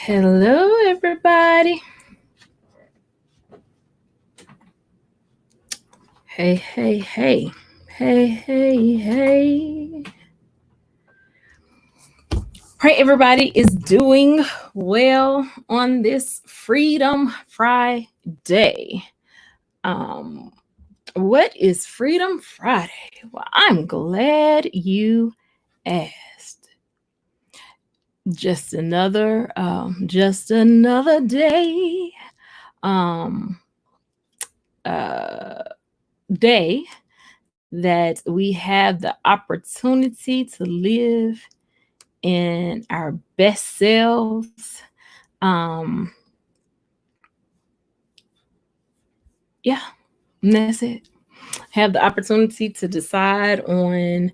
Hello, everybody. Hey, hey, hey. Hey, hey, hey. Pray everybody is doing well on this Freedom Friday. Um, what is Freedom Friday? Well, I'm glad you asked. Just another day. Um, uh, day that we have the opportunity to live in our best selves. Um, yeah, and that's it. Have the opportunity to decide on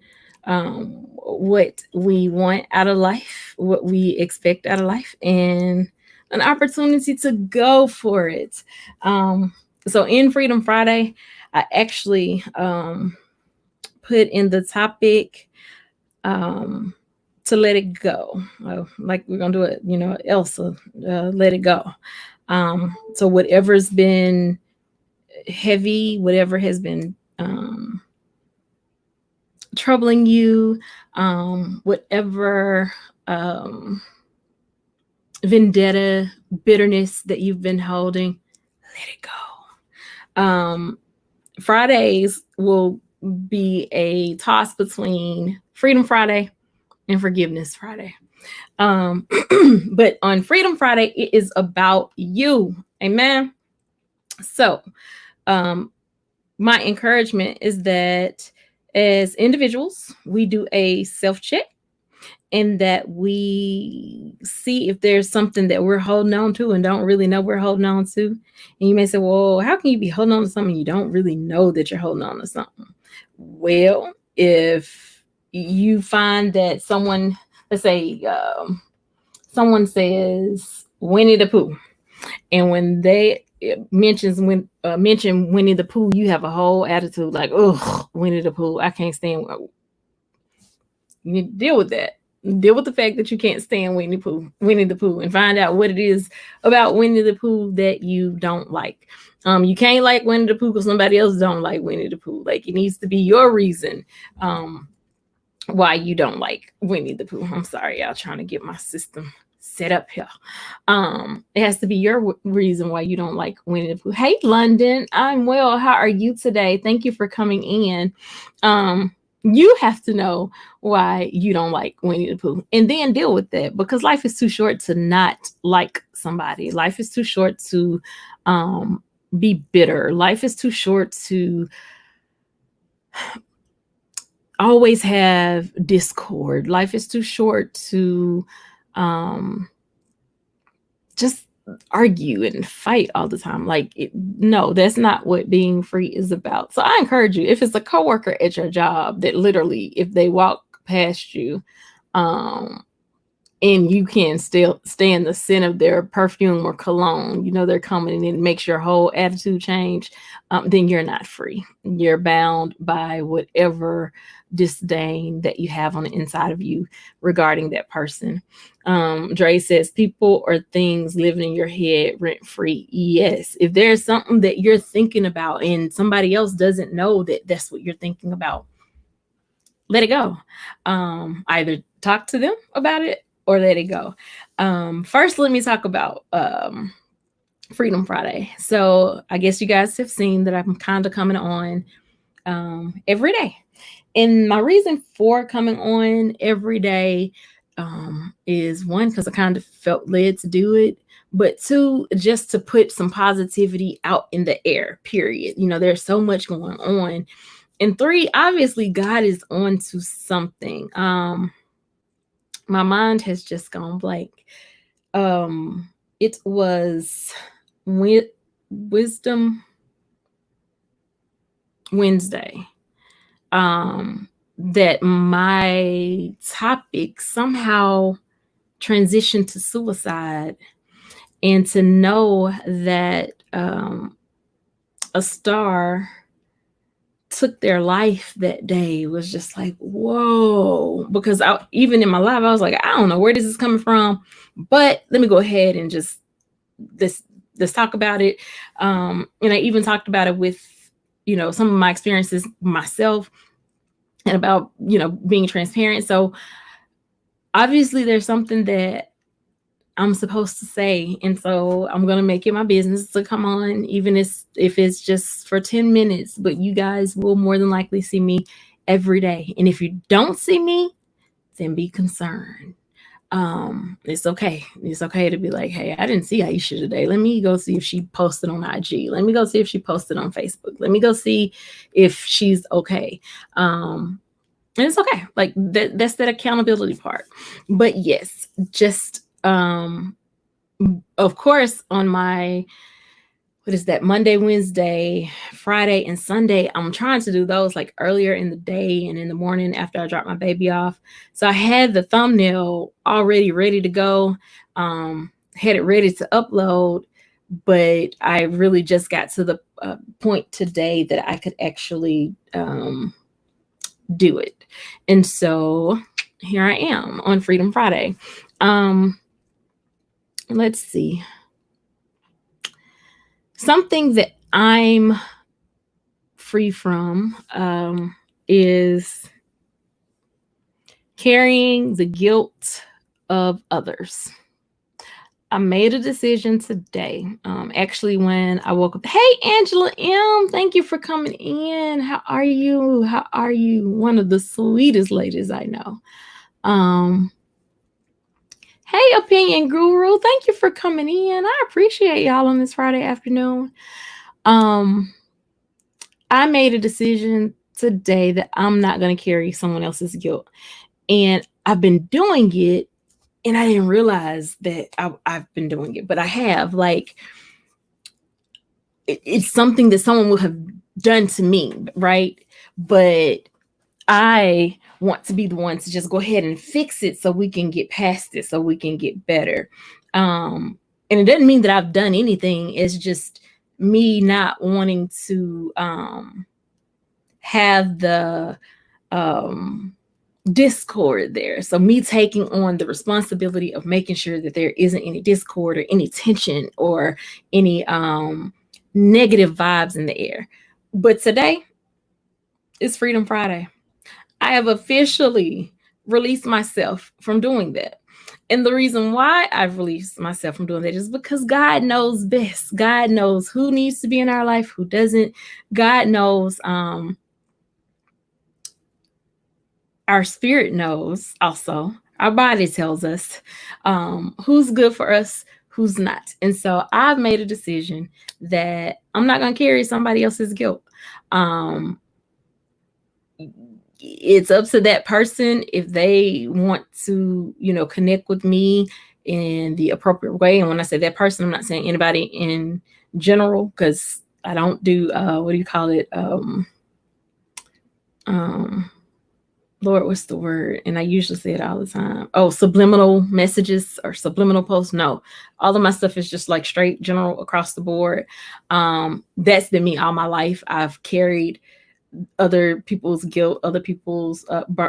what we want out of life, what we expect out of life, and an opportunity to go for it. So, in Freedom Friday, I actually put in the topic um, to let it go. Like we're gonna do it, Elsa, let it go. So whatever's been heavy, whatever has been troubling you, whatever vendetta, bitterness that you've been holding, let it go. Fridays will be a toss between Freedom Friday and Forgiveness Friday. But on Freedom Friday, it is about you. Amen. So, my encouragement is that as individuals, we do a self check and that we see if there's something that we're holding on to and don't really know we're holding on to. And you may say, well, how can you be holding on to something you don't really know that you're holding on to something? Well, if you find that someone, let's say, someone says Winnie the Pooh, and when they mention Winnie the Pooh, you have a whole attitude like, "Oh, Winnie the Pooh, I can't stand." You deal with that. Deal with the fact that you can't stand Winnie the Pooh, and find out what it is about Winnie the Pooh that you don't like. You can't like Winnie the Pooh because somebody else don't like Winnie the Pooh. Like it needs to be your reason. Why you don't like Winnie the Pooh. I'm sorry, y'all, trying to get my system set up here. It has to be your reason why you don't like Winnie the Pooh. Hey, London, I'm well. How are you today? Thank you for coming in. You have to know why you don't like Winnie the Pooh and then deal with that, because life is too short to not like somebody. Life is too short to be bitter. Life is too short to always have discord. Life is too short to just argue and fight all the time. No, that's not what being free is about. So I encourage you, if it's a coworker at your job that literally, if they walk past you, and you can still stand the scent of their perfume or cologne, they're coming in and makes your whole attitude change, then you're not free. You're bound by whatever disdain that you have on the inside of you regarding that person. Dre says, people or things living in your head rent free. Yes. If there's something that you're thinking about and somebody else doesn't know that that's what you're thinking about, let it go. Either talk to them about it or let it go. First, let me talk about Freedom Friday. So I guess you guys have seen that I'm kind of coming on every day. And my reason for coming on every day is one, because I kind of felt led to do it, but two, just to put some positivity out in the air, period. There's so much going on. And three, obviously, God is on to something. My mind has just gone blank. It was Wisdom Wednesday. That my topic somehow transitioned to suicide, and to know that a star took their life that day was just like, whoa, because even in my life, I was like, I don't know where this is coming from, but let me go ahead and just let's talk about it. And I even talked about it with, some of my experiences myself, and about, being transparent. So obviously there's something that I'm supposed to say. And so I'm going to make it my business to come on, even if it's just for 10 minutes, but you guys will more than likely see me every day. And if you don't see me, then be concerned. It's okay. It's okay to be like, hey, I didn't see Aisha today. Let me go see if she posted on IG. Let me go see if she posted on Facebook. Let me go see if she's okay. And it's okay. Like that's that accountability part. But yes, just of course, on my, what is that, Monday, Wednesday, Friday, and Sunday, I'm trying to do those like earlier in the day and in the morning after I drop my baby off. So I had the thumbnail already ready to go, had it ready to upload, but I really just got to the point today that I could actually do it. And so here I am on Freedom Friday. Let's see. Something that I'm free from is carrying the guilt of others. I made a decision today. Actually, when I woke up, hey, Angela M., thank you for coming in. How are you? How are you? One of the sweetest ladies I know. Hey, Opinion Guru, thank you for coming in. I appreciate y'all on this Friday afternoon. I made a decision today that I'm not going to carry someone else's guilt. And I've been doing it, and I didn't realize that I've been doing it, but I have. Like, it's something that someone would have done to me, right? But I want to be the one to just go ahead and fix it so we can get past it, so we can get better. And it doesn't mean that I've done anything. It's just me not wanting to have the discord there. So me taking on the responsibility of making sure that there isn't any discord or any tension or any negative vibes in the air. But today is Freedom Friday. I have officially released myself from doing that. And the reason why I've released myself from doing that is because God knows best. God knows who needs to be in our life, who doesn't. God knows, our spirit knows also. Our body tells us who's good for us, who's not. And so I've made a decision that I'm not going to carry somebody else's guilt. It's up to that person if they want to, connect with me in the appropriate way. And when I say that person, I'm not saying anybody in general, because I don't do, what do you call it? Lord, what's the word? And I usually say it all the time. Oh, subliminal messages or subliminal posts. No, all of my stuff is just like straight general across the board. That's been me all my life. I've carried other people's guilt, other people's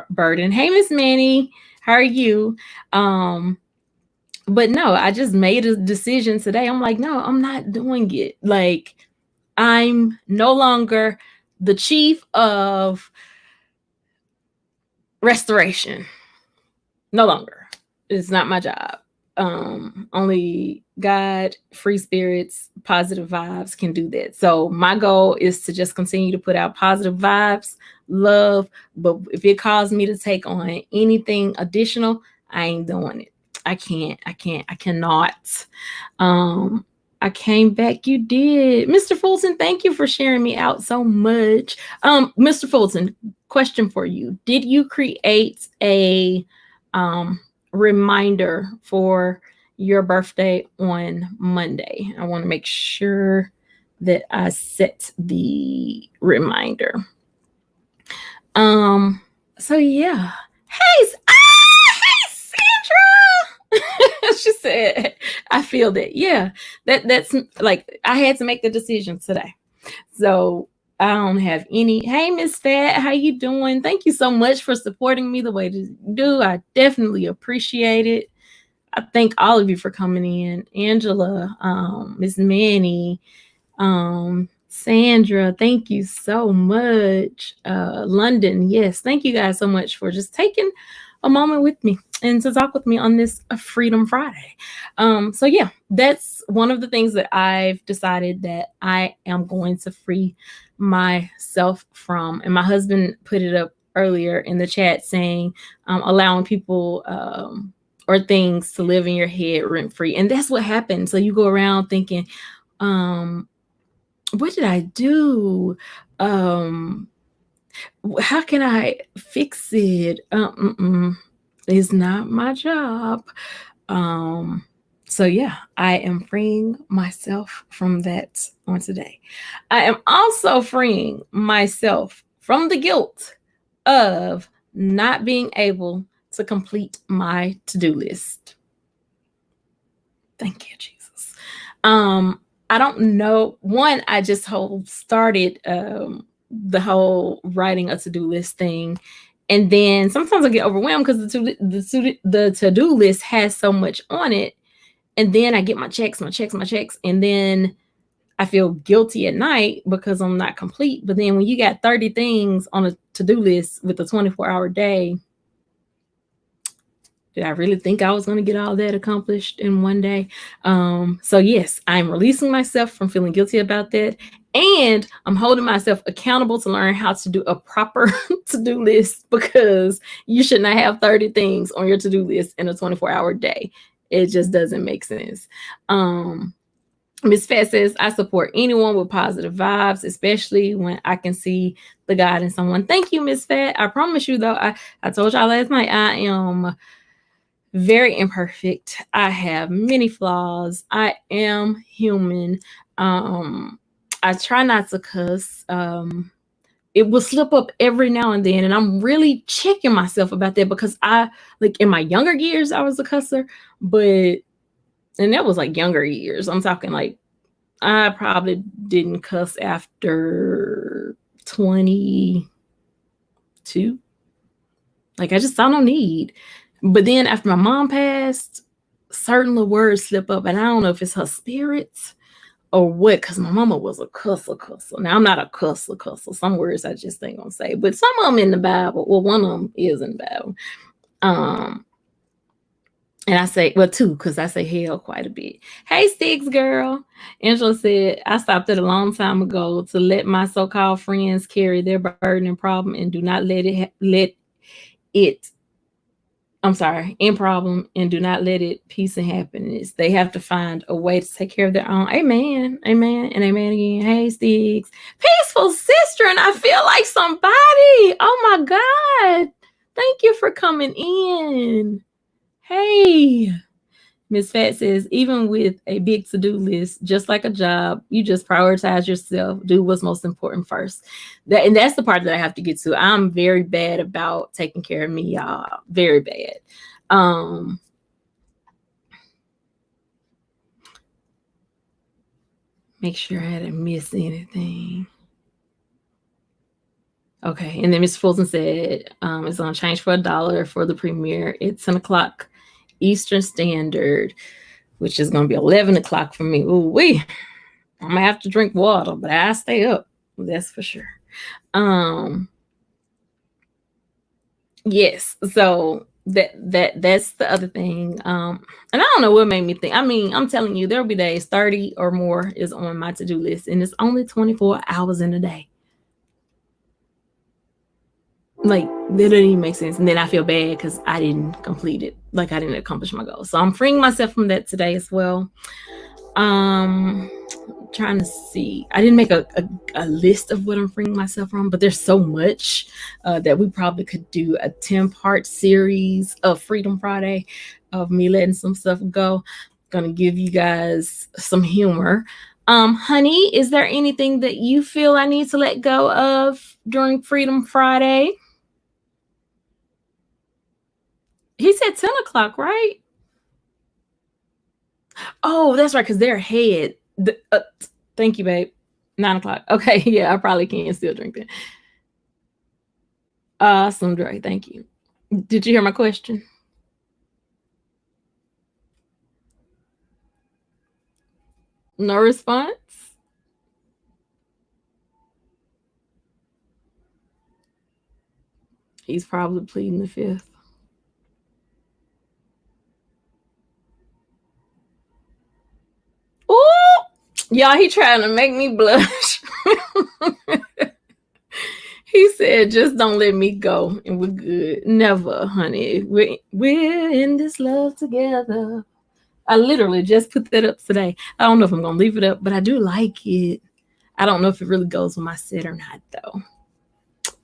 burden. Hey, Miss Manny, how are you? But no, I just made a decision today. I'm like, no, I'm not doing it. Like, I'm no longer the chief of restoration. No longer. It's not my job. Only God, free spirits, positive vibes can do that. So my goal is to just continue to put out positive vibes, love. But if it caused me to take on anything additional, I ain't doing it. I cannot. I came back. You did. Mr. Fulton, thank you for sharing me out so much. Mr. Fulton, question for you. Did you create a reminder for your birthday on Monday? I want to make sure that I set the reminder. So yeah. Hey, Sandra. She said, I feel that. Yeah, that's like, I had to make the decision today. So I don't have any. Hey, Miss Fat, how you doing? Thank you so much for supporting me the way that you do. I definitely appreciate it. I thank all of you for coming in. Angela, Miss Manny, Sandra, thank you so much. London, yes, thank you guys so much for just taking a moment with me and to talk with me on this Freedom Friday. So yeah, that's one of the things that I've decided that I am going to free myself from. And my husband put it up earlier in the chat saying, allowing people or things to live in your head rent free. And that's what happens. So you go around thinking, what did I do? How can I fix it? It's not my job. So yeah, I am freeing myself from that on today. I am also freeing myself from the guilt of not being able to complete my to-do list. Thank you, Jesus. I don't know. One, I just started the whole writing a to-do list thing. And then sometimes I get overwhelmed because the to-do list has so much on it. And then I get my checks. And then I feel guilty at night because I'm not complete. But then when you got 30 things on a to-do list with a 24-hour day, did I really think I was going to get all that accomplished in one day? So yes, I'm releasing myself from feeling guilty about that. And I'm holding myself accountable to learn how to do a proper to-do list, because you should not have 30 things on your to-do list in a 24-hour day. It just doesn't make sense. Miss Fat says, I support anyone with positive vibes, especially when I can see the God in someone. Thank you, Miss Fat. I promise you, though, I told y'all last night, I am very imperfect. I have many flaws. I am human. I try not to cuss. It will slip up every now and then, and I'm really checking myself about that, because I, like, in my younger years I was a cusser, but and that was like younger years. I'm talking like I probably didn't cuss after 22. Like, I just saw no need. But then after my mom passed, certain little words slip up, and I don't know if it's her spirits or what, because my mama was a cusser. Now, I'm not a cusser. Some words I just ain't gonna say, but some of them in the Bible. Well, one of them is in the Bible. And I say, well, two, because I say hell quite a bit. Hey, Sticks girl. Angela said, I stopped it a long time ago to let my so-called friends carry their burden and problem, and do not in problem, and do not let it peace and happiness. They have to find a way to take care of their own. Amen. Amen. And amen again. Hey, Sticks. Peaceful sister. And I feel like somebody. Oh my God. Thank you for coming in. Hey. Miss Fat says, even with a big to-do list, just like a job, you just prioritize yourself, do what's most important first. And that's the part that I have to get to. I'm very bad about taking care of me, y'all. Very bad. Make sure I didn't miss anything. Okay, and then Miss Fulton said, it's gonna change for $1 for the premiere. It's 10 o'clock Eastern Standard, which is gonna be 11 o'clock for me. Ooh wee. I'm gonna have to drink water, but I stay up. That's for sure. Yes. So that's the other thing. And I don't know what made me think. I mean, I'm telling you, there'll be days 30 or more is on my to-do list, and it's only 24 hours in a day. Like, that doesn't even make sense. And then I feel bad because I didn't complete it. Like, I didn't accomplish my goal. So I'm freeing myself from that today as well. Trying to see. I didn't make a list of what I'm freeing myself from, but there's so much that we probably could do a 10-part series of Freedom Friday of me letting some stuff go. Gonna give you guys some humor. Honey, is there anything that you feel I need to let go of during Freedom Friday? He said 10 o'clock, right? Oh, that's right, because they're ahead. Thank you, babe. 9 o'clock. Okay, yeah, I probably can still drink that. Awesome, Dre. Thank you. Did you hear my question? No response? He's probably pleading the fifth. Ooh! Y'all, he trying to make me blush. He said, just don't let me go and we're good. Never, honey. We're in this love together. I literally just put that up today. I don't know if I'm going to leave it up, but I do like it. I don't know if it really goes with my set or not, though.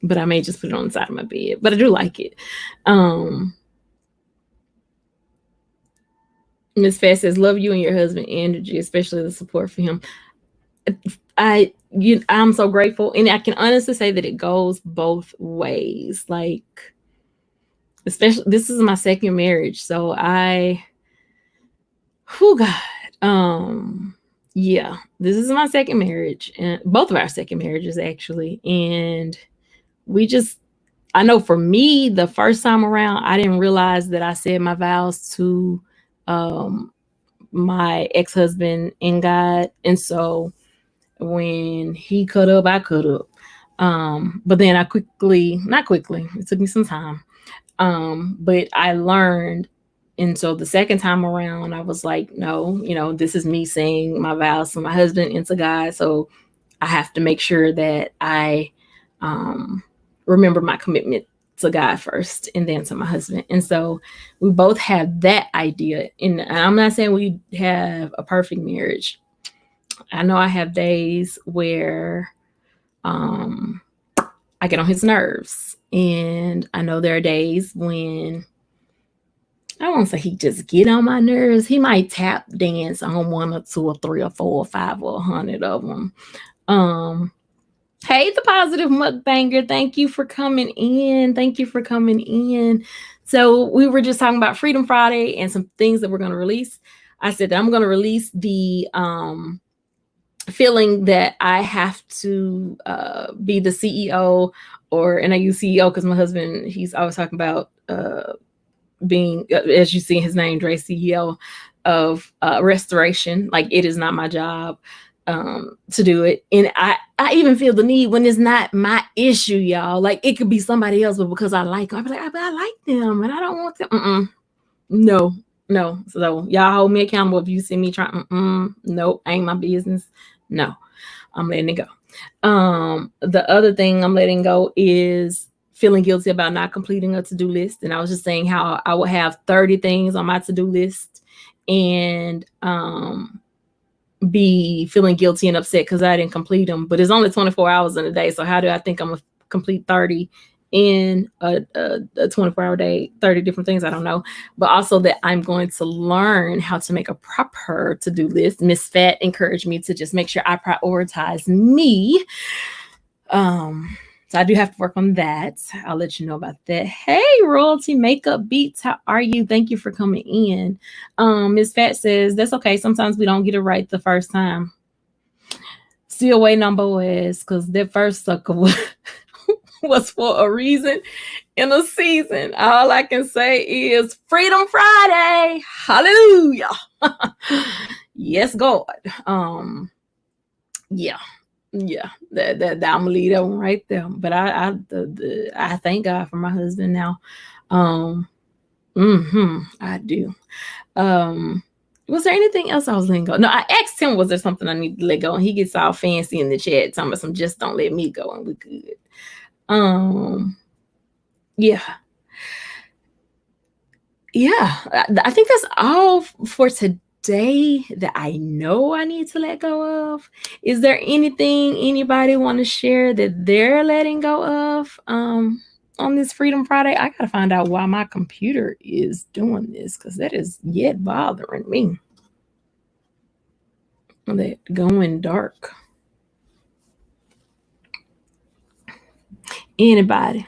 But I may just put it on the side of my bed. But I do like it. Miss Fast says, love you and your husband energy, especially the support for him. I'm so grateful. And I can honestly say that it goes both ways. Like, especially, this is my second marriage. So yeah, this is my second marriage, and both of our second marriages, actually. And I know for me, the first time around, I didn't realize that I said my vows to my ex-husband and God. And so when he cut up, I cut up. But then not quickly, it took me some time. But I learned. And so the second time around, I was like, no, this is me saying my vows to my husband and to God. So I have to make sure that I remember my commitment to God first and then to my husband. And so we both have that idea. And I'm not saying we have a perfect marriage. I know I have days where I get on his nerves. And I know there are days when I won't say he just get on my nerves. He might tap dance on 1 or 2 or 3 or 4 or 5 or 100 of them. Hey, the positive mukbanger. Thank you for coming in. So we were just talking about Freedom Friday and some things that we're going to release. I said that I'm going to release the feeling that I have to be the CEO, and I use CEO because my husband, he's always talking about being, as you see his name, Dre, CEO of restoration. Like, it is not my job to do it. And I even feel the need when it's not my issue, y'all. Like, it could be somebody else, but because I like them, I be like, I like them and I don't want them. No. So y'all hold me accountable if you see me trying. Nope, ain't my business. No, I'm letting it go. The other thing I'm letting go is feeling guilty about not completing a to-do list. And I was just saying how I would have 30 things on my to-do list and be feeling guilty and upset because I didn't complete them. But it's only 24 hours in a day. So how do I think I'm going to complete 30 in a 24-hour day, 30 different things? I don't know. But also that I'm going to learn how to make a proper to-do list. Miss Fat encouraged me to just make sure I prioritize me. So I do have to work on that. I'll let you know about that. Hey, Royalty Makeup Beats, how are you? Thank you for coming in. Miss Fat says, that's okay. Sometimes we don't get it right the first time. Still waiting on Boaz, because that first sucker was for a reason in a season. All I can say is Freedom Friday. Hallelujah. Yes, God. Yeah, that I'm gonna leave that one right there. But I thank God for my husband now. I do. Was there anything else I was letting go? No, I asked him, was there something I need to let go? And he gets all fancy in the chat, talking about some just don't let me go, and we're good. Yeah. I think that's all for today that I know I need to let go of. Is there anything anybody want to share that they're letting go of on this Freedom Friday? I gotta find out why my computer is doing this, because that is yet bothering me. That going dark. Anybody?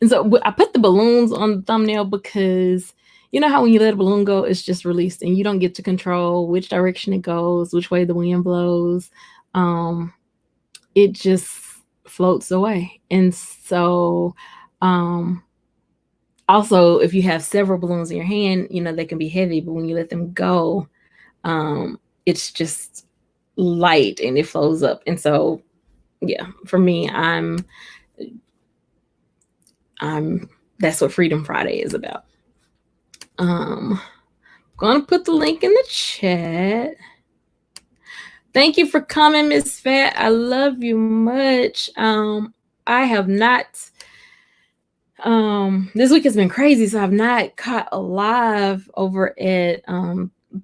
And so I put the balloons on the thumbnail because you know how when you let a balloon go, it's just released and you don't get to control which direction it goes, which way the wind blows. It just floats away. And so also if you have several balloons in your hand, you know, they can be heavy, but when you let them go, it's just light and it flows up. And so yeah, for me, I'm that's what Freedom Friday is about. Gonna put the link in the chat. Thank you for coming, Miss Fat. I love you much. I have not this week has been crazy, so I've not caught a live over at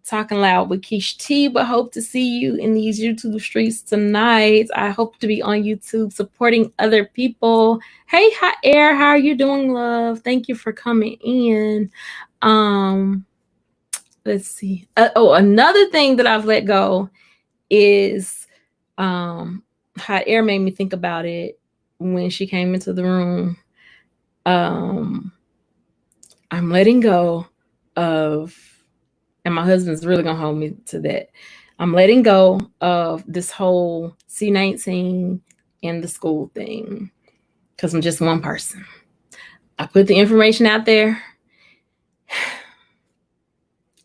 Talking Loud with Keish T, but hope to see you in these YouTube streets tonight. I hope to be on YouTube supporting other people. Hey, Hot Air, how are you doing, love? Thank you for coming in. Let's see. Another thing that I've let go is Hot Air made me think about it when she came into the room. I'm letting go of, and my husband's really gonna hold me to that. I'm letting go of this whole C19 and the school thing because I'm just one person. I put the information out there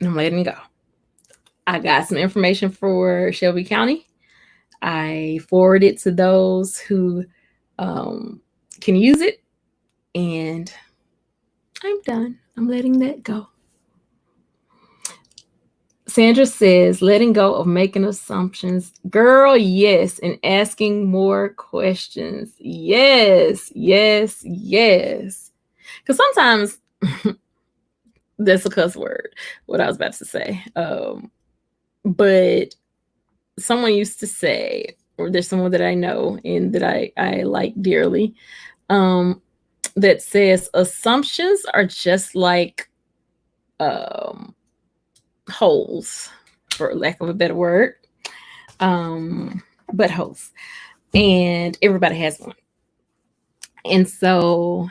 and I'm letting go. I got some information for Shelby County. I forward it to those who can use it, and I'm done. I'm letting that go. Sandra says, letting go of making assumptions. Girl, yes, and asking more questions. Yes, yes, yes. Because sometimes that's a cuss word, what I was about to say. But someone used to say, or there's someone that I know and that I like dearly, that says assumptions are just like holes, for lack of a better word, but holes, and everybody has one. And so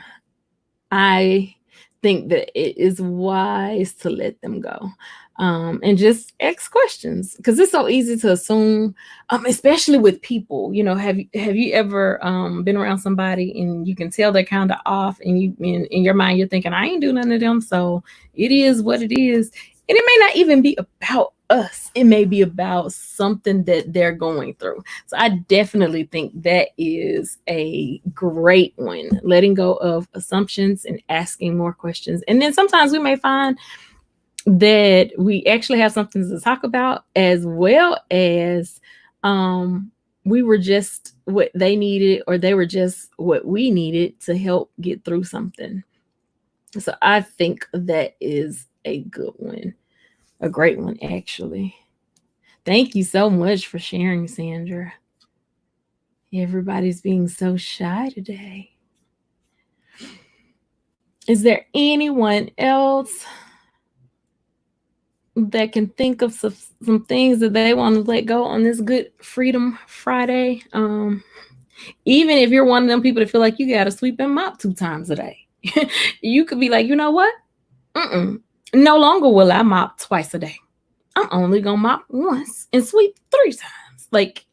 I think that it is wise to let them go, and just ask questions, because it's so easy to assume, especially with people. You know, have you ever been around somebody and you can tell they're kind of off, and you in your mind you're thinking, I ain't do nothing to them, so it is what it is. And it may not even be about us. It may be about something that they're going through. So I definitely think that is a great one, letting go of assumptions and asking more questions. And then sometimes we may find that we actually have something to talk about, as well as we were just what they needed, or they were just what we needed to help get through something. So I think that is a good one. A great one, actually. Thank you so much for sharing, Sandra. Everybody's being so shy today. Is there anyone else that can think of some things that they want to let go on this good Freedom Friday? Even if you're one of them people that feel like you got to sweep and mop 2 times a day, you could be like, you know what? No longer will I mop twice a day. I'm only gonna mop once and sweep 3 times. Like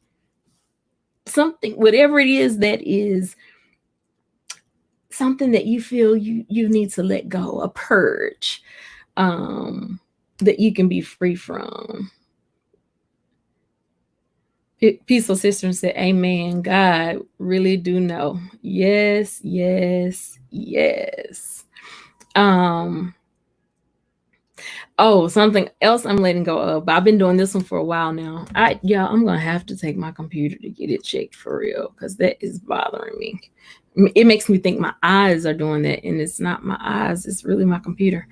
something, whatever it is, that is something that you feel you need to let go, a purge, that you can be free from. Peaceful Sister said, amen. God really do know. Yes, yes, yes. Oh, something else I'm letting go of. I've been doing this one for a while now. I'm gonna have to take my computer to get it checked for real, because that is bothering me. It makes me think my eyes are doing that, and it's not my eyes, it's really my computer.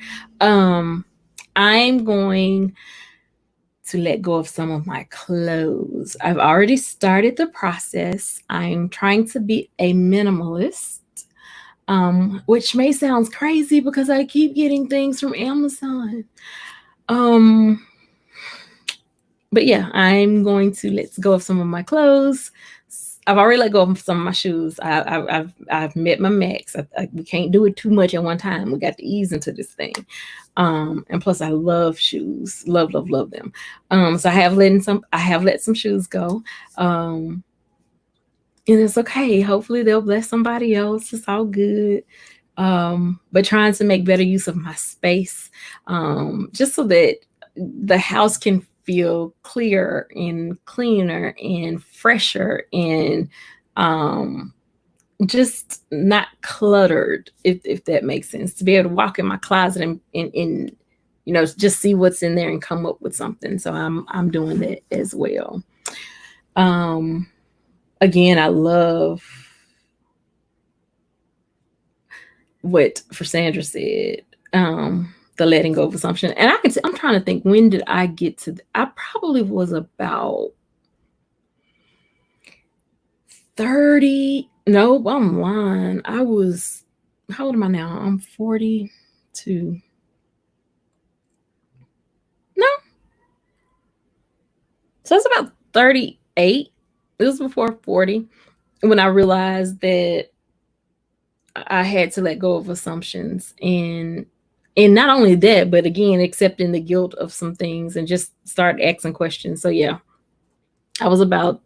I'm going to let go of some of my clothes. I've already started the process. I'm trying to be a minimalist, which may sound crazy because I keep getting things from Amazon. But yeah, I'm going to let go of some of my clothes. I've already let go of some of my shoes. I've met my max. We can't do it too much at one time. We got to ease into this thing. And plus I love shoes. Love them. So I have let some shoes go. And it's okay. Hopefully they'll bless somebody else. It's all good. But trying to make better use of my space, just so that the house can feel clearer and cleaner and fresher and just not cluttered, if that makes sense. To be able to walk in my closet and just see what's in there and come up with something. So I'm doing that as well. Again, I love what Sandra said, the letting go of assumption. And I'm trying to think, when did I get to? I probably was about 30. No, I'm lying. I was, how old am I now? I'm 42. No. So it's about 38. It was before 40 when I realized that I had to let go of assumptions, and not only that, but again, accepting the guilt of some things and just start asking questions. So yeah, I was about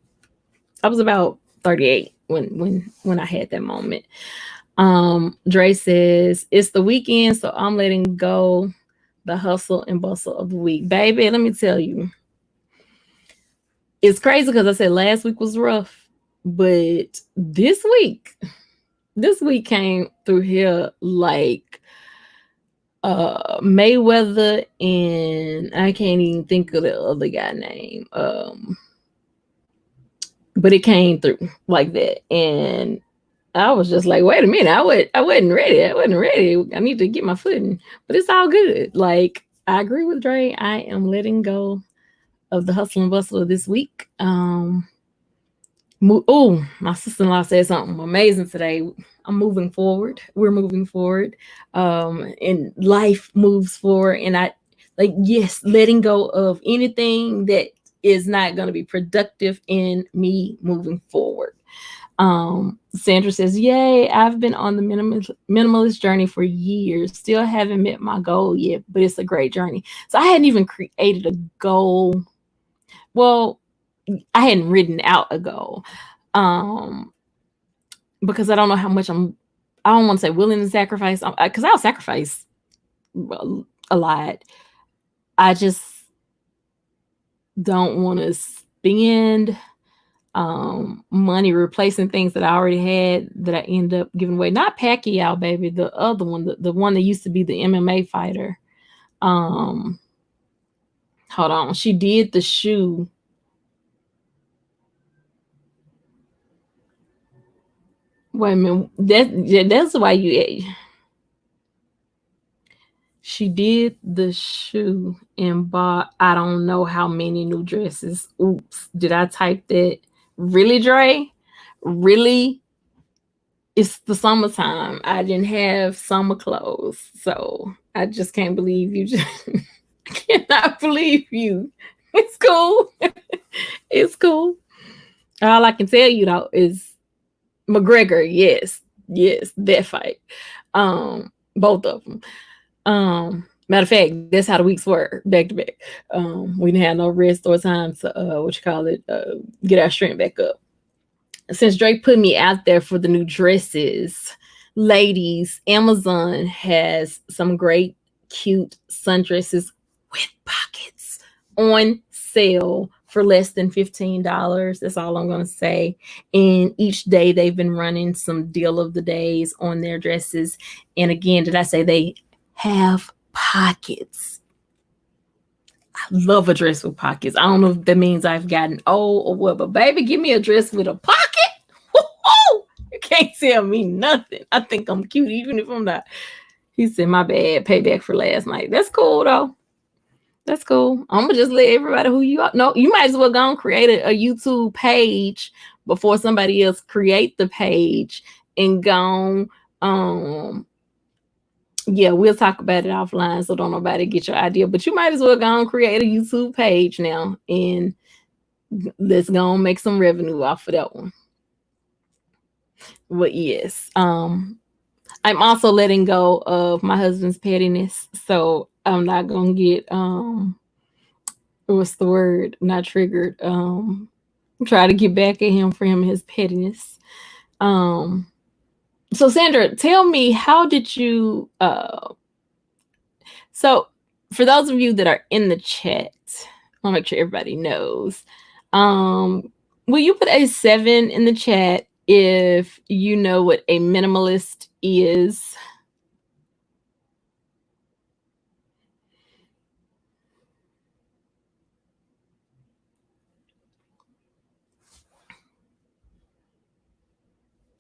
38 when I had that moment. Dre says it's the weekend, so I'm letting go the hustle and bustle of the week. Baby, let me tell you, it's crazy because I said last week was rough, but this week came through here like Mayweather, and I can't even think of the other guy name. But it came through like that, and I was just like, wait a minute, I wasn't ready. I need to get my footing, but it's all good. Like, I agree with Dre. I am letting go of the hustle and bustle of this week. Oh, my sister-in-law said something amazing today. I'm moving forward. We're moving forward. And life moves forward. And I like, yes, letting go of anything that is not going to be productive in me moving forward. Sandra says, yay, I've been on the minimalist journey for years. Still haven't met my goal yet, but it's a great journey. So I hadn't even created a goal. Well, I hadn't written out a goal, because I don't know how much I don't want to say willing to sacrifice, because I'll sacrifice a lot. I just don't want to spend money replacing things that I already had that I end up giving away. Not Pacquiao, baby, the other one, the one that used to be the MMA fighter. Hold on, she did the shoe. Wait a minute. That's why she did the shoe and bought I don't know how many new dresses. Oops. Did I type that? Really, Dre? Really? It's the summertime. I didn't have summer clothes. So I just can't believe you. I cannot believe you. It's cool. It's cool. All I can tell you though is McGregor, yes, that fight. Both of them. Matter of fact, that's how the weeks were, back to back. We didn't have no rest or time to get our strength back up. Since Drake put me out there for the new dresses, ladies, Amazon has some great, cute sundresses with pockets on sale for less than $15. That's all I'm going to say. And each day they've been running some deal of the days on their dresses. And again, did I say they have pockets? I love a dress with pockets. I don't know if that means I've gotten old or what, but baby, give me a dress with a pocket. Woo-hoo! You can't tell me nothing. I think I'm cute, even if I'm not. He said, my bad, payback for last night. That's cool, though. That's cool. I'm going to just let everybody who you are. No, you might as well go and create a YouTube page before somebody else create the page and go yeah, we'll talk about it offline, so don't nobody get your idea. But you might as well go and create a YouTube page now, and let's go and make some revenue off of that one. Well, yes. I'm also letting go of my husband's pettiness, so I'm not gonna get what's the word? Not triggered. Try to get back at him for him and his pettiness. Um, so Sandra, tell me, how did you so for those of you that are in the chat, I'll make sure everybody knows. Um, will you put a 7 in the chat if you know what a minimalist is?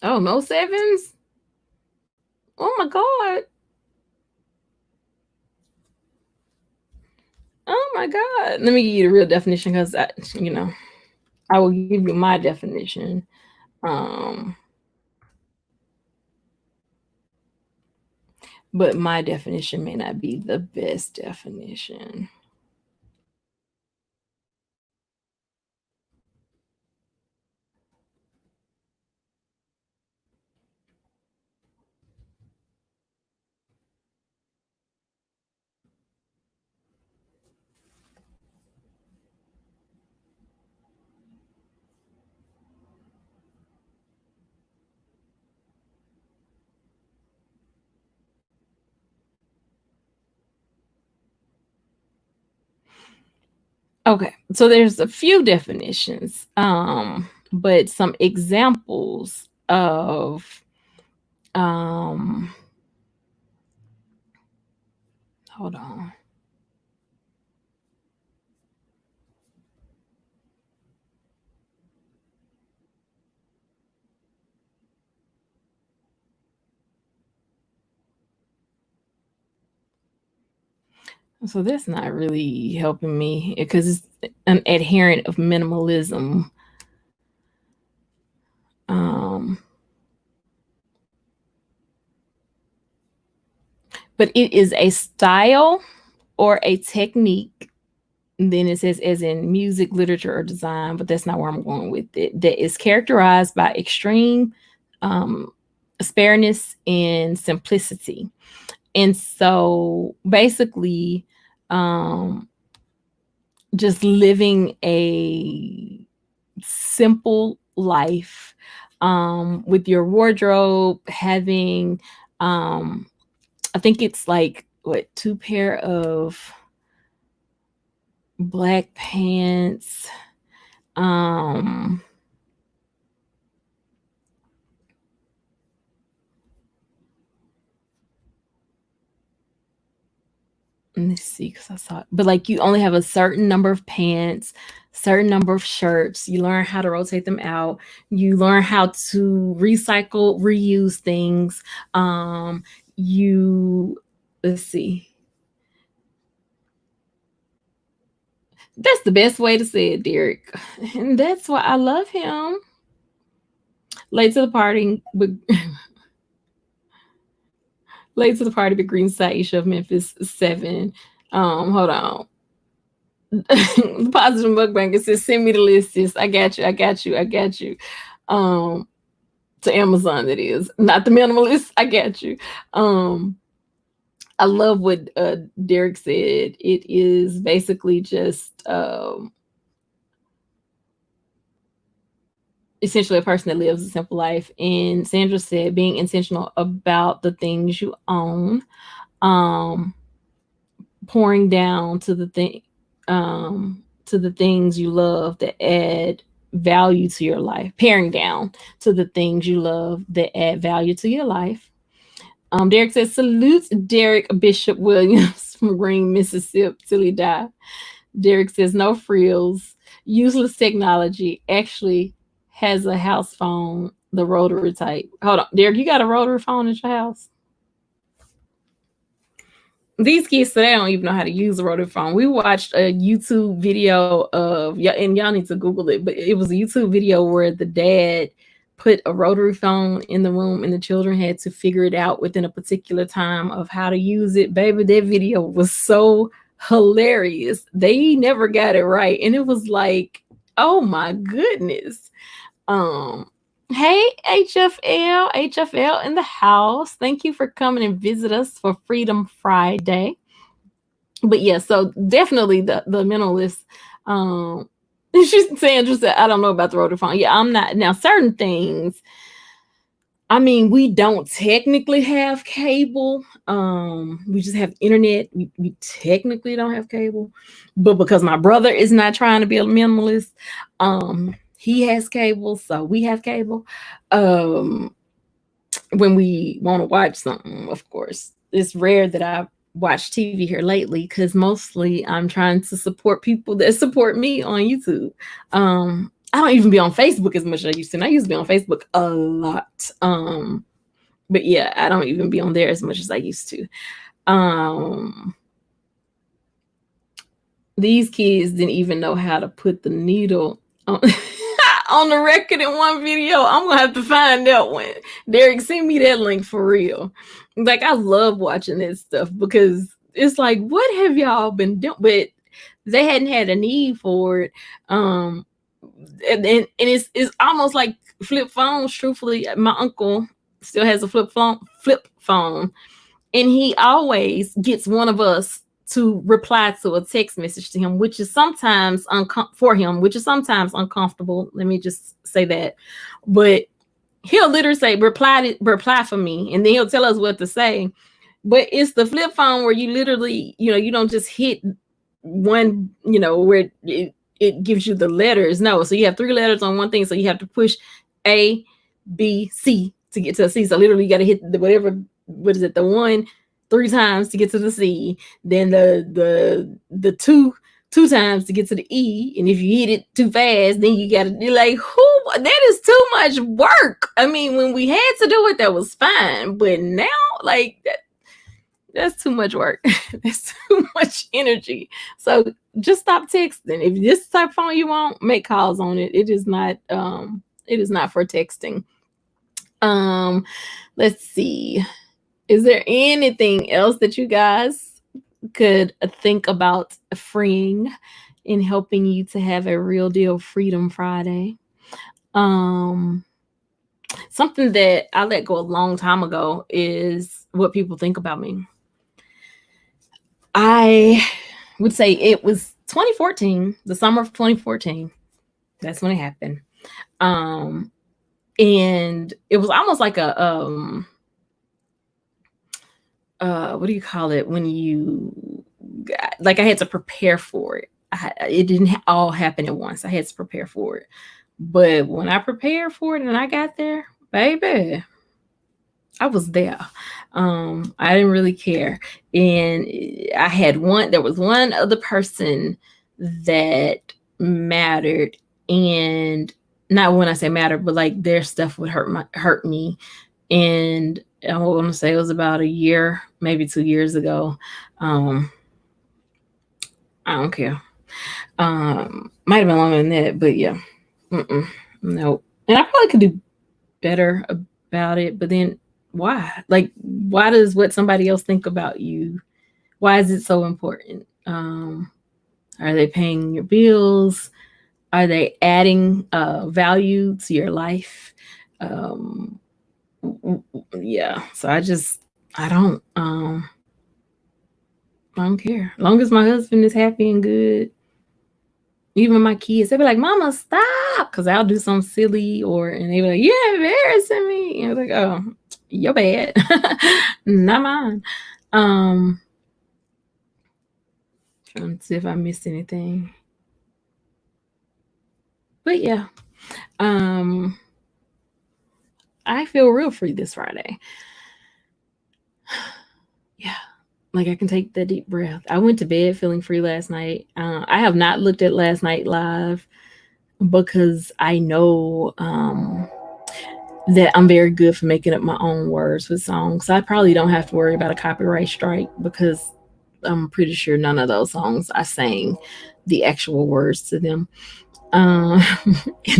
Oh, no sevens? Oh my god. Oh my god. Let me give you the real definition because I will give you my definition. Um, but my definition may not be the best definition. Okay, so there's a few definitions, but some examples of um, hold on. So that's not really helping me because it's an adherent of minimalism. Um, but it is a style or a technique. And then it says, as in music, literature, or design, but that's not where I'm going with it. That is characterized by extreme um, spareness and simplicity. And so basically, um, just living a simple life with your wardrobe, having, I think it's like, what, 2 pair of black pants. Um, let me see, because I saw it. But like, you only have a certain number of pants, certain number of shirts. You learn how to rotate them out. You learn how to recycle, reuse things. You let's see. That's the best way to say it, Derek. And that's why I love him. Late to the party with late to the party with Green Iseashia of Memphis 7. Hold on. The positive mukbanger says, send me the list, sis. I got you, I got you, I got you. Um, to Amazon, that is. Not the minimalist. I got you. I love what Derek said. It is basically just essentially a person that lives a simple life. And Sandra said, being intentional about the things you own, um, pouring down to the things you love that add value to your life, paring down to the things you love that add value to your life. Derek says, salutes Derek Bishop Williams from Green, Mississippi till he die. Derek says, no frills, useless technology, actually has a house phone, the rotary type. Hold on, Derek, you got a rotary phone at your house? These kids today don't even know how to use a rotary phone. We watched a YouTube video of, yeah, and y'all need to Google it, but it was a YouTube video where the dad put a rotary phone in the room and the children had to figure it out within a particular time of how to use it. Baby, that video was so hilarious. They never got it right. And it was like, oh my goodness. Um, Hey, HFL in the house. Thank you for coming and visit us for Freedom Friday. But yeah, so definitely the minimalist. Sandra said, I don't know about the rotary phone. Yeah, I'm not. Now, certain things, I mean, we don't technically have cable. We just have internet. We technically don't have cable. But because my brother is not trying to be a minimalist, he has cable, so we have cable. Um, when we want to watch something, of course. It's rare that I watch TV here lately because mostly I'm trying to support people that support me on YouTube. I don't even be on Facebook as much as I used to. And I used to be on Facebook a lot. But yeah, I don't even be on there as much as I used to. These kids didn't even know how to put the needle on, on the record in one video. I'm gonna have to find that one. Derek, send me that link for real. Like, I love watching this stuff because it's like, what have y'all been doing? But they hadn't had a need for it. And it's almost like flip phones. Truthfully, my uncle still has a flip phone, and he always gets one of us to reply to a text message to him, which is sometimes which is sometimes uncomfortable. Let me just say that. But he'll literally say, reply for me, and then he'll tell us what to say. But it's the flip phone where you literally, you don't just hit one, where it gives you the letters. No, so you have 3 letters on one thing, so you have to push A, B, C to get to a C. So literally you got to hit the one 3 times to get to the C, then the two times to get to the E, and if you hit it too fast, then you gotta be like, that is too much work. I mean, when we had to do it, that was fine, but now, like, that's too much work. That's too much energy. So just stop texting. If this type of phone you want, make calls on it. It is not for texting. Let's see. Is there anything else that you guys could think about freeing in helping you to have a real deal Freedom Friday? Something that I let go a long time ago is what people think about me. I would say it was 2014, the summer of 2014. That's when it happened. And it was almost like a what do you call it when you I had to prepare for it. It didn't all happen at once. I had to prepare for it. But when I prepared for it and I got there, baby, I was there. I didn't really care. And there was one other person that mattered. And not when I say mattered, but like their stuff would hurt me. And I want to say it was about a year, maybe 2 years ago. I don't care. Might have been longer than that, but yeah. No. And I probably could do better about it, but then why? Like, why does what somebody else think about you? Why is it so important? Are they paying your bills? Are they adding value to your life? Yeah. So I don't care. As long as my husband is happy and good. Even my kids, they be like, "Mama, stop," because I'll do something silly, and they be like, "You're embarrassing me." And I was like, "Oh, you're bad, not mine." Trying to see if I missed anything, but yeah, I feel real free this Friday. Yeah, like I can take that deep breath. I went to bed feeling free last night. I have not looked at last night live because I know that I'm very good for making up my own words with songs. I probably don't have to worry about a copyright strike because I'm pretty sure none of those songs I sang the actual words to them. And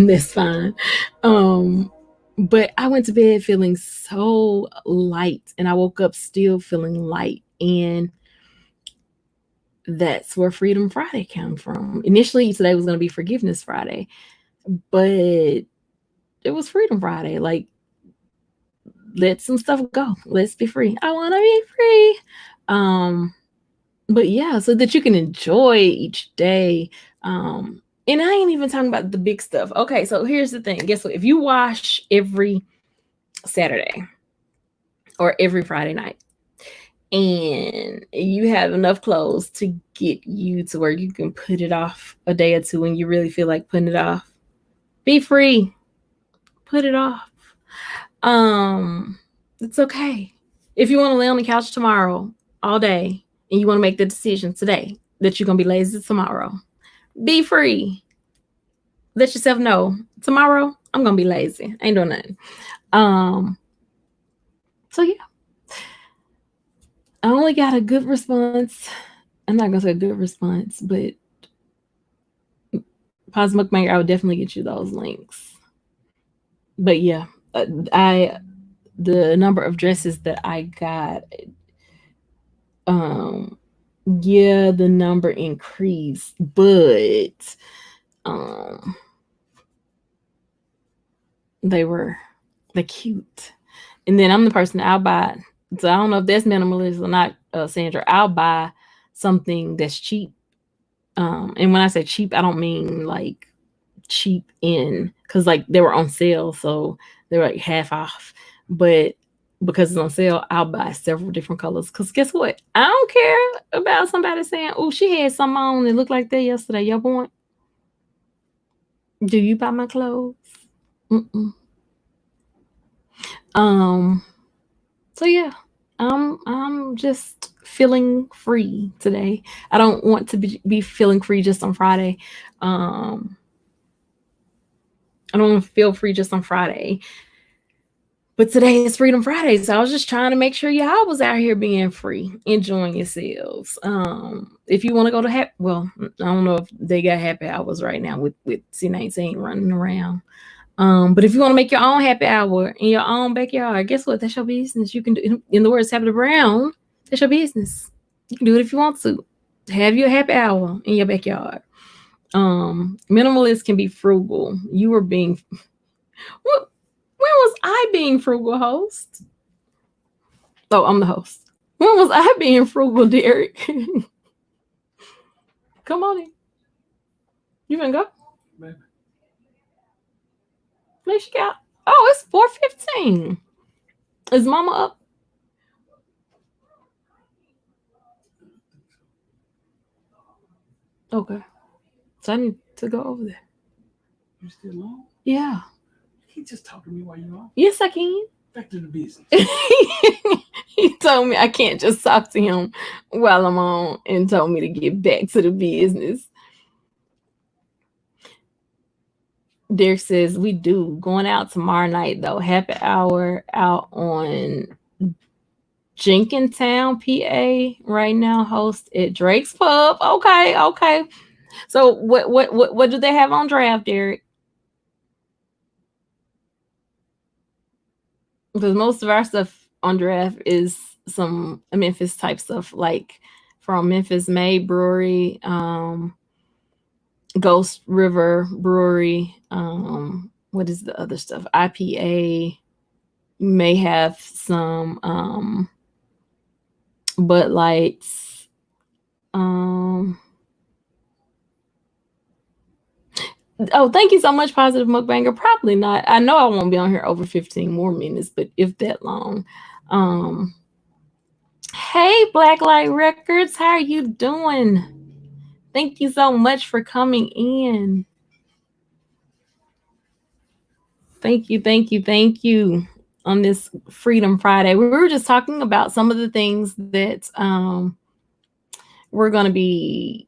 that's fine. But I went to bed feeling so light, and I woke up still feeling light. And that's where Freedom Friday came from. Initially, today was going to be Forgiveness Friday, but it was Freedom Friday. Like, let some stuff go. Let's be free. I want to be free. But yeah, so that you can enjoy each day. And I ain't even talking about the big stuff. Okay, so here's the thing. Guess what? If you wash every Saturday or every Friday night, and you have enough clothes to get you to where you can put it off a day or two when you really feel like putting it off, be free. Put it off. It's okay. If you want to lay on the couch tomorrow all day and you want to make the decision today that you're gonna be lazy tomorrow, be free. Let yourself know tomorrow I'm gonna be lazy. Ain't doing nothing. So yeah. I only got a good response. I'm not gonna say a good response, but Pause Mukbanger, I would definitely get you those links. But yeah, the number of dresses that I got, yeah, the number increased, but they're cute. And then I'm the person I'll buy. So I don't know if that's minimalist or not, Sandra. I'll buy something that's cheap. And when I say cheap, I don't mean like cheap because like they were on sale, so they were like half off. But because it's on sale, I'll buy several different colors. Because guess what? I don't care about somebody saying, "Oh, she had something on that looked like that yesterday." Y'all want? Do you buy my clothes? Mm-mm. So yeah, I'm just feeling free today. I don't want to be feeling free just on Friday. I don't want to feel free just on Friday. But today is Freedom Friday, so I was just trying to make sure y'all was out here being free, enjoying yourselves. If you want to go to I don't know if they got happy hours right now with C19 running around. But if you want to make your own happy hour in your own backyard, guess what? That's your business. You can do, in the words, Happy Brown. That's your business. You can do it if you want to. Have your happy hour in your backyard. Minimalists can be frugal. You were being what? When was I being frugal, host? Oh, I'm the host. When was I being frugal, Derek? Come on in. You gonna go? Maybe. Where she got? Oh, it's 4:15. Is Mama up? Okay. So I need to go over there. You still on? Yeah. He just talking to me while you're on? Yes, I can. Back to the business. He told me I can't just talk to him while I'm on and told me to get back to the business. Derek says we do. Going out tomorrow night though. Happy hour out on Jenkintown, PA right now. Host at Drake's Pub. Okay. So what do they have on draft, Derek? Because most of our stuff on draft is some Memphis type stuff, like from Memphis Made Brewery, Ghost River Brewery. What is the other stuff? IPA. May have some Bud Lights. Oh, thank you so much, Positive Mukbanger. Probably not. I know I won't be on here over 15 more minutes, but if that long. Hey, Blacklight Records, how are you doing? Thank you so much for coming in. Thank you on this Freedom Friday. We were just talking about some of the things that we're going to be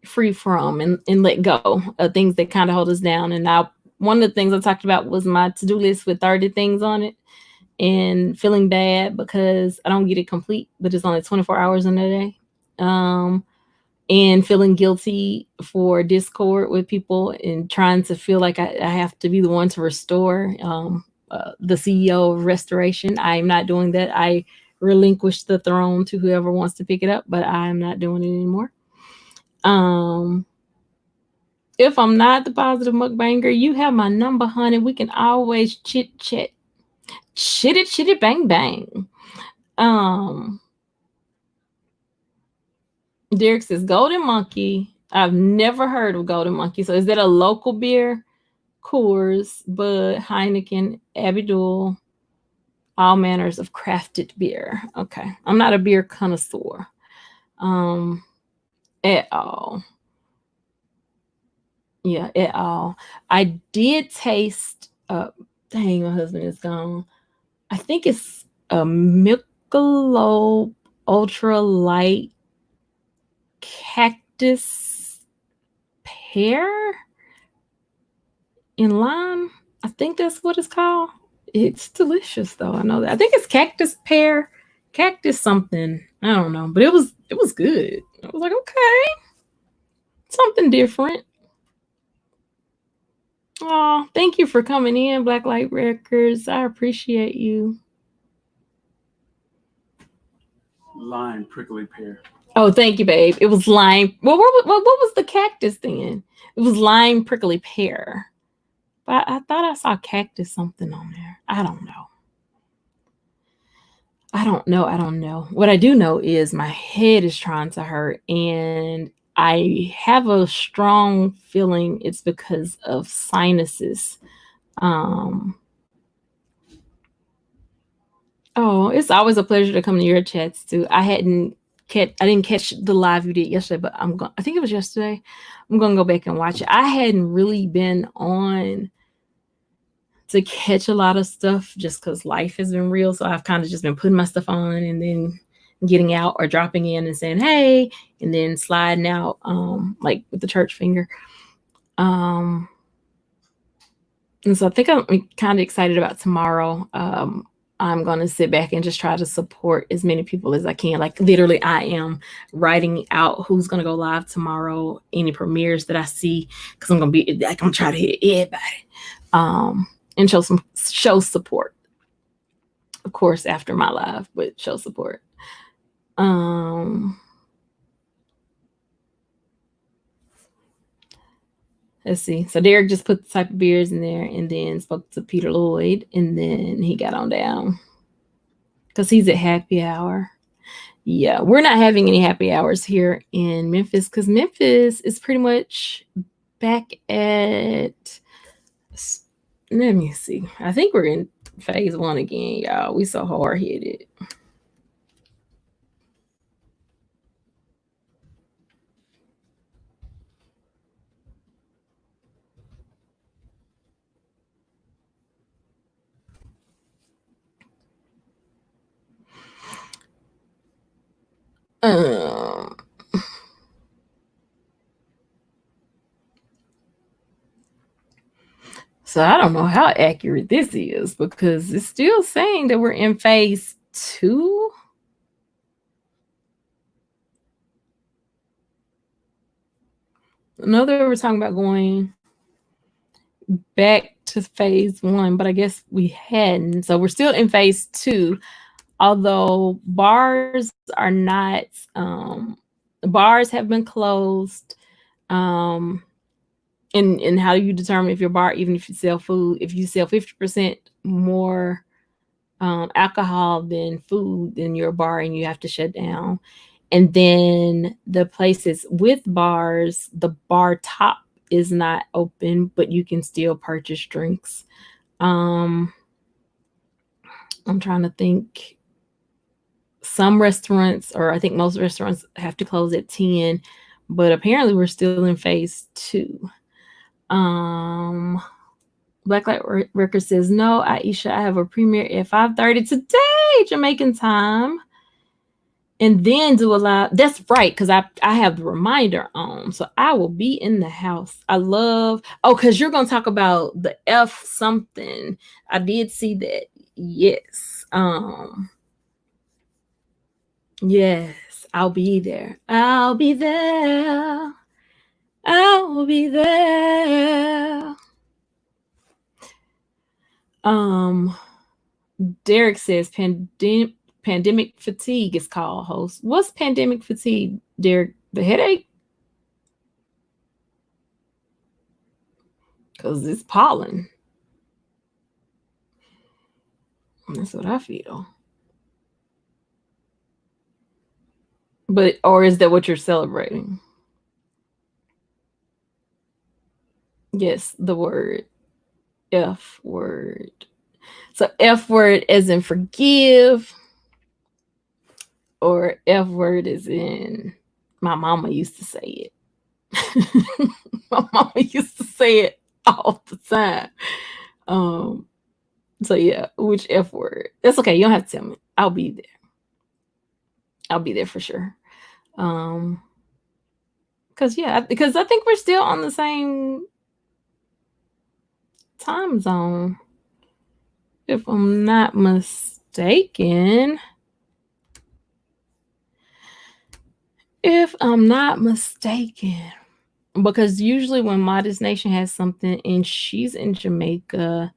free from and let go of things that kind of hold us down. And now one of the things I talked about was my to-do list with 30 things on it and feeling bad because I don't get it complete, but it's only 24 hours in a day. And feeling guilty for discord with people and trying to feel like I have to be the one to restore the CEO of restoration. I'm not doing that. I relinquished the throne to whoever wants to pick it up, but I'm not doing it anymore. If I'm not the positive mukbanger, you have my number, honey. We can always chit chat. Chitty bang bang. Um Derek says Golden Monkey. I've never heard of Golden Monkey. So is that a local beer? Coors, Bud, Heineken, Abdul, all manners of crafted beer. Okay. I'm not a beer connoisseur. Um at all. Yeah, at all. I did taste dang, my husband is gone. I think it's a Michelob Ultra Light Cactus Pear in lime. I think that's what it's called. It's delicious though. I know that. I think it's cactus pear, cactus something. I don't know, but it was good. I was like, okay, something different. Oh, thank you for coming in, Blacklight Records. I appreciate you. Lime prickly pear. Oh, thank you, babe. It was lime. Well, what was the cactus then? It was lime prickly pear. But I thought I saw cactus something on there. I don't know. I don't know. What I do know is my head is trying to hurt, and I have a strong feeling it's because of sinuses. Um, oh, it's always a pleasure to come to your chats too. I didn't catch the live you did yesterday, but I think it was yesterday. I'm gonna go back and watch it. I hadn't really been on to catch a lot of stuff just because life has been real. So I've kind of just been putting my stuff on and then getting out or dropping in and saying, hey, and then sliding out, like with the church finger. And so I think I'm kind of excited about tomorrow. I'm going to sit back and just try to support as many people as I can. Like literally I am writing out who's going to go live tomorrow, any premieres that I see, because I'm going to be like, I'm trying to hit everybody. And show support. Of course, after my live, but show support. Let's see. So Derek just put the type of beers in there and then spoke to Peter Lloyd and then he got on down. Because he's at happy hour. Yeah, we're not having any happy hours here in Memphis because Memphis is pretty much back at, let me see. I think we're in phase 1 again, y'all. We so hard headed. So I don't know how accurate this is because it's still saying that we're in phase 2. Another, we're talking about going back to phase 1, but I guess we hadn't. So we're still in phase 2, although bars are not. Bars have been closed. And how you determine if your bar, even if you sell food, if you sell 50% more alcohol than food in your bar, and you have to shut down. And then the places with bars, the bar top is not open, but you can still purchase drinks. I'm trying to think. Some restaurants, or I think most restaurants, have to close at 10, but apparently we're still in phase 2. Blacklight Record says, no, Aisha, I have a premiere at 5:30 today, Jamaican time. And then do a live. That's right, because I have the reminder on. So I will be in the house. Because you're going to talk about the F something. I did see that. Yes. Yes, I'll be there. I'll be there. I'll be there. Derek says pandemic fatigue is called, host. What's pandemic fatigue, Derek? The headache? because it's pollen. That's what I feel. But, or is that what you're celebrating? Yes, the word. F word. So F word as in forgive, or F word as in my mama used to say it. My mama used to say it all the time. So yeah, which F word? That's okay. You don't have to tell me. I'll be there. I'll be there for sure. Because I think we're still on the same time zone, if I'm not mistaken. If I'm not mistaken. Because usually when Modest Nation has something and she's in Jamaica,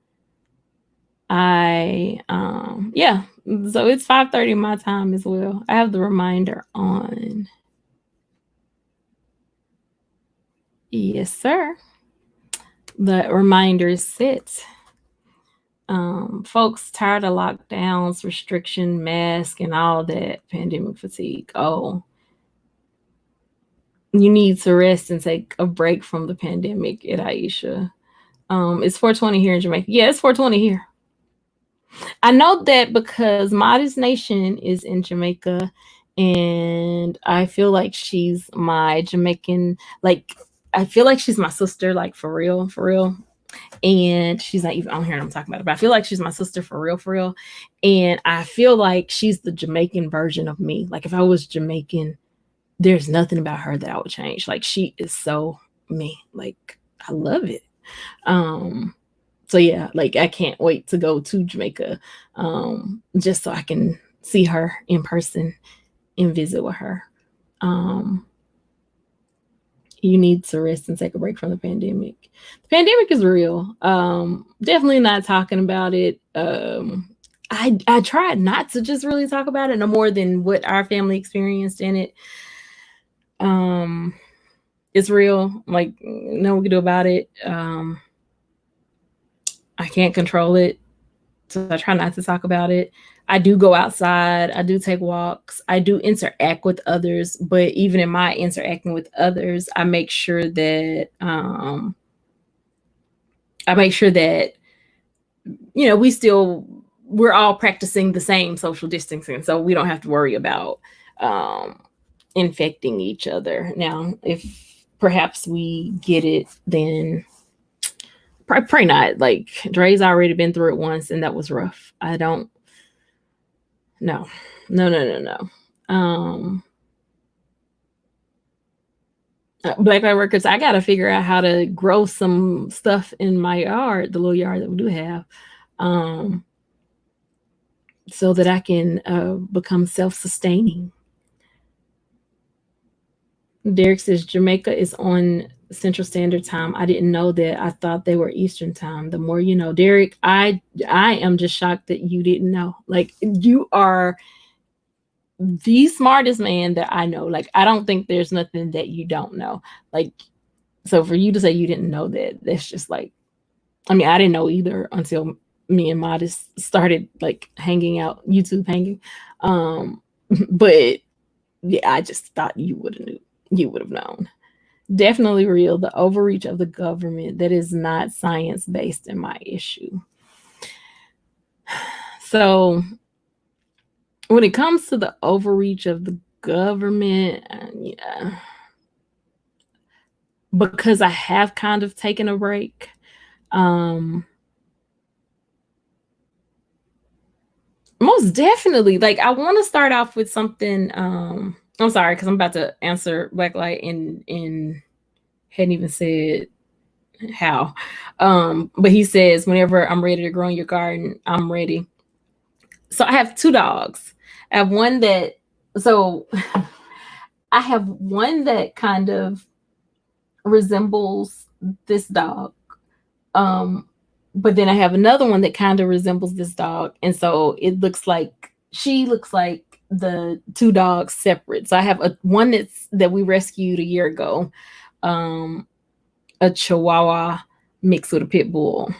yeah. So it's 5:30 my time as well. I have the reminder on. Yes, sir. The reminder is set. Folks tired of lockdowns, restriction, mask, and all that pandemic fatigue. Oh, you need to rest and take a break from the pandemic at Aisha. It's 4:20 here in Jamaica. Yeah, it's 4:20 here. I know that because Modest Nation is in Jamaica, and I feel like she's my Jamaican, like, I feel like she's my sister, like, for real, for real. And she's not even on here and I'm talking about it, but I feel like she's my sister for real, for real. And I feel like she's the Jamaican version of me. Like, if I was Jamaican, there's nothing about her that I would change. Like, she is so me. Like, I love it. So yeah, like, I can't wait to go to Jamaica, just so I can see her in person and visit with her. You need to rest and take a break from the pandemic. The pandemic is real. Definitely not talking about it. I tried not to just really talk about it no more than what our family experienced in it. It's real. Like, no we can do about it. I can't control it, so I try not to talk about it. I do go outside. I do take walks. I do interact with others, but even in my interacting with others, I make sure that we're all practicing the same social distancing, so we don't have to worry about infecting each other. Now, if perhaps we get it, then pray not. Like, Dre's already been through it once, and that was rough. I don't. No. Black Light Records, I gotta figure out how to grow some stuff in my yard, the little yard that we do have, so that I can become self-sustaining. Derek says Jamaica is on Central Standard Time. I didn't know that. I thought they were Eastern Time. The more you know. Derek, I am just shocked that you didn't know. Like, you are the smartest man that I know. Like, I don't think there's nothing that you don't know. Like, so for you to say you didn't know that, that's just like, I mean, I didn't know either until me and Modest started, like, hanging out, YouTube hanging. But yeah, I just thought you would have known. Definitely real. The overreach of the government, that is not science-based in my issue. So when it comes to the overreach of the government, yeah, because I have kind of taken a break, most definitely. Like, I want to start off with something. I'm sorry, because I'm about to answer Blacklight and hadn't even said how. But he says, whenever I'm ready to grow in your garden, I'm ready. So I have two dogs. I have one that kind of resembles this dog. But then I have another one that kind of resembles this dog. And so it looks like she looks like the two dogs separate. So I have one that we rescued a year ago, a Chihuahua mixed with a pit bull.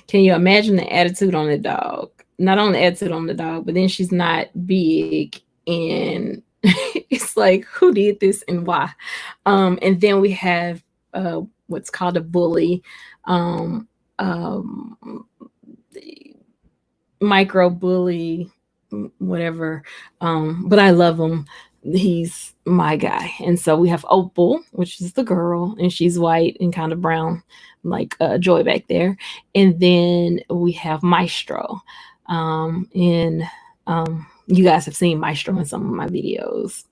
Can you imagine the attitude on the dog? Not only the attitude on the dog, but then she's not big, and it's like, who did this and why? And then we have what's called a bully, um, um, micro bully, whatever. But I love him. He's my guy. And so we have Opal, which is the girl, and she's white and kind of brown, like Joy back there. And then we have Maestro. And you guys have seen Maestro in some of my videos.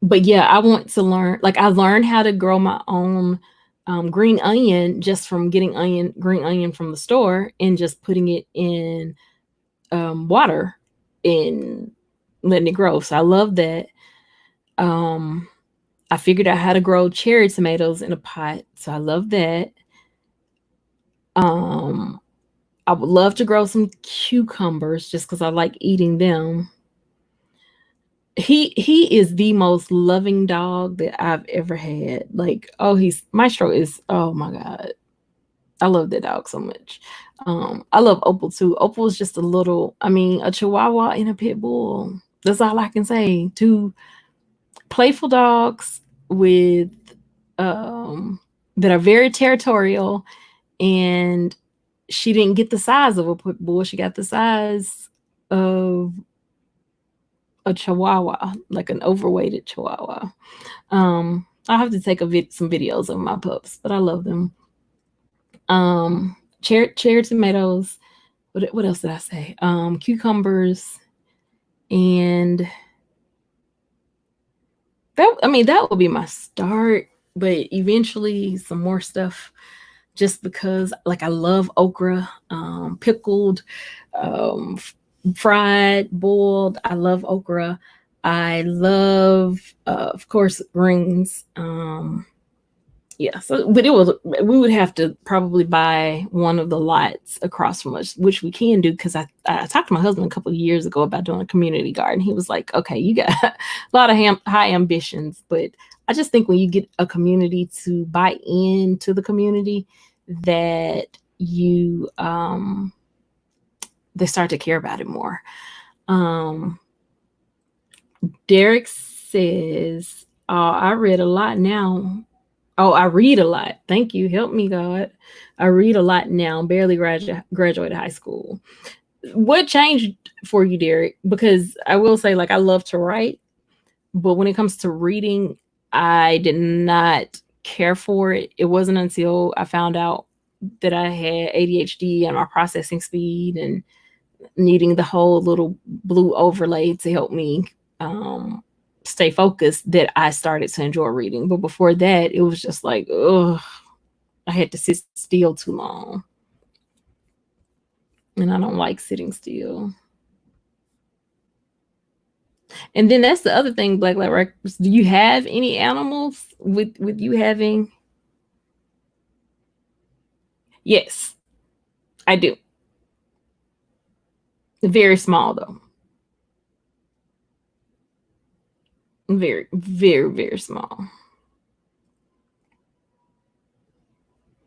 But yeah, I want to learn. Like, I learned how to grow my own green onion just from getting green onion from the store and just putting it in water and letting it grow. So I love that. I figured out how to grow cherry tomatoes in a pot. So I love that. I would love to grow some cucumbers just because I like eating them. He is the most loving dog that I've ever had. Like, oh, he's Maestro is, oh my God. I love that dog so much. I love Opal too. Opal is just a Chihuahua and a pit bull. That's all I can say. Two playful dogs with that are very territorial, and she didn't get the size of a pit bull. She got the size of a Chihuahua, like an overweighted Chihuahua. I'll have to take some videos of my pups, but I love them. Cherry tomatoes. What else did I say? Cucumbers, and that would be my start. But eventually, some more stuff. Just because, like, I love okra, pickled, fried, boiled. I love okra. I love, of course, greens. Yeah, so but we would have to probably buy one of the lots across from us, which we can do because I talked to my husband a couple of years ago about doing a community garden. He was like, "Okay, you got a lot of high ambitions, but I just think when you get a community to buy into the community, that you they start to care about it more." Derek says, "I read a lot now." Oh, I read a lot. Thank you. Help me, God. I read a lot now. Barely graduated high school. What changed for you, Derek? Because I will say, like, I love to write, but when it comes to reading, I did not care for it. It wasn't until I found out that I had ADHD and my processing speed and needing the whole little blue overlay to help me stay focused that I started to enjoy reading. But before that, it was just like, ugh, I had to sit still too long. And I don't like sitting still. And then that's the other thing, Black Light Records. Do you have any animals with you having? Yes, I do. Very small though. Very, very, very small.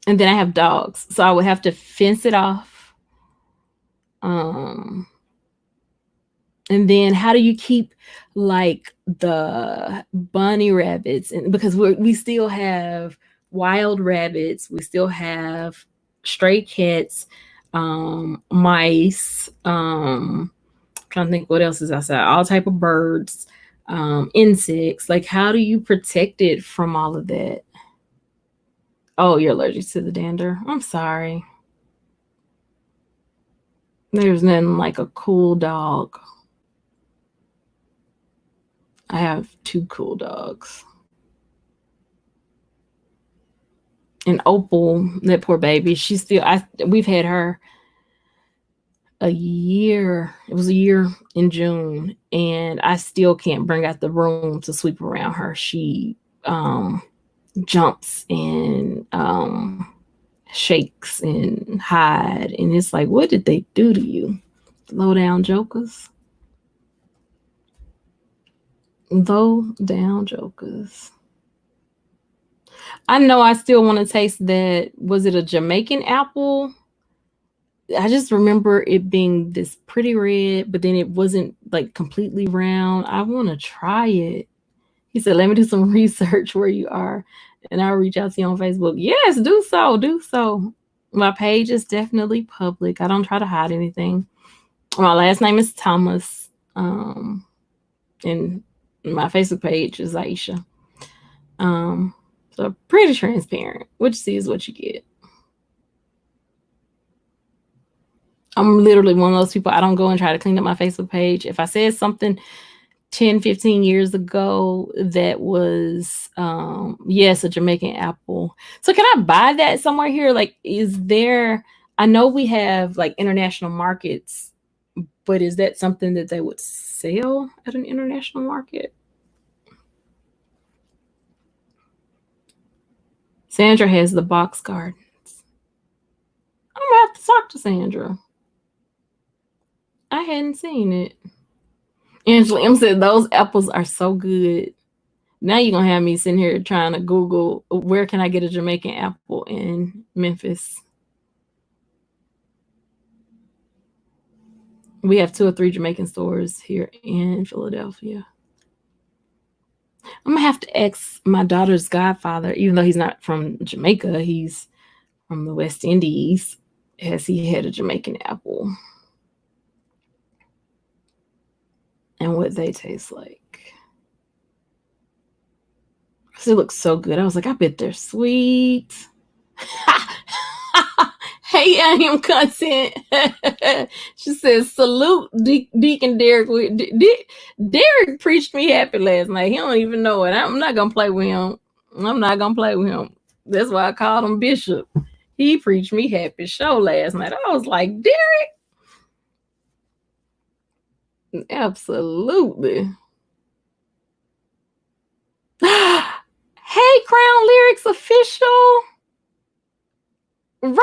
And then I have dogs, so I would have to fence it off. And then how do you keep like the bunny rabbits? And because we still have wild rabbits, we still have stray cats, mice, trying to think what else is outside, all type of birds, insects. Like, how do you protect it from all of that? Oh, you're allergic to the dander. I'm sorry. There's nothing like a cool dog. I have two cool dogs. And Opal, that poor baby, we've had her a year. It was a year in June, and I still can't bring out the room to sweep around her. She jumps and shakes and hide, and it's like, what did they do to you? Low down jokers. Low down jokers. I know I still want to taste that. Was it a Jamaican apple? I just remember it being this pretty red, but then it wasn't like completely round. I want to try it. He said, let me do some research where you are and I'll reach out to you on Facebook. Yes, do so. Do so. My page is definitely public. I don't try to hide anything. My last name is Thomas. And my Facebook page is Iseashia. So pretty transparent. What you see is what you get. I'm literally one of those people. I don't go and try to clean up my Facebook page. If I said something 10, 15 years ago that was, yes, a Jamaican apple. So can I buy that somewhere here? Like, is there, I know we have like international markets, but is that something that they would sell at an international market? Sandra has the box gardens. I'm gonna have to talk to Sandra. I hadn't seen it. Angela M said those apples are so good. Now you're gonna have me sitting here trying to Google where can I get a Jamaican apple in Memphis. We have 2 or 3 Jamaican stores here in Philadelphia. I'm gonna have to ask my daughter's godfather, even though he's not from Jamaica, he's from the West Indies. Has he had a Jamaican apple? And what they taste like. Because it looks so good. I was like, I bet they're sweet. Hey, I am content. She says, salute Deacon Derek. Derek preached me happy last night. He don't even know it. I'm not going to play with him. That's why I called him Bishop. He preached me happy show last night. I was like, Derek. Absolutely. Hey, Crown Lyrics official. Rob,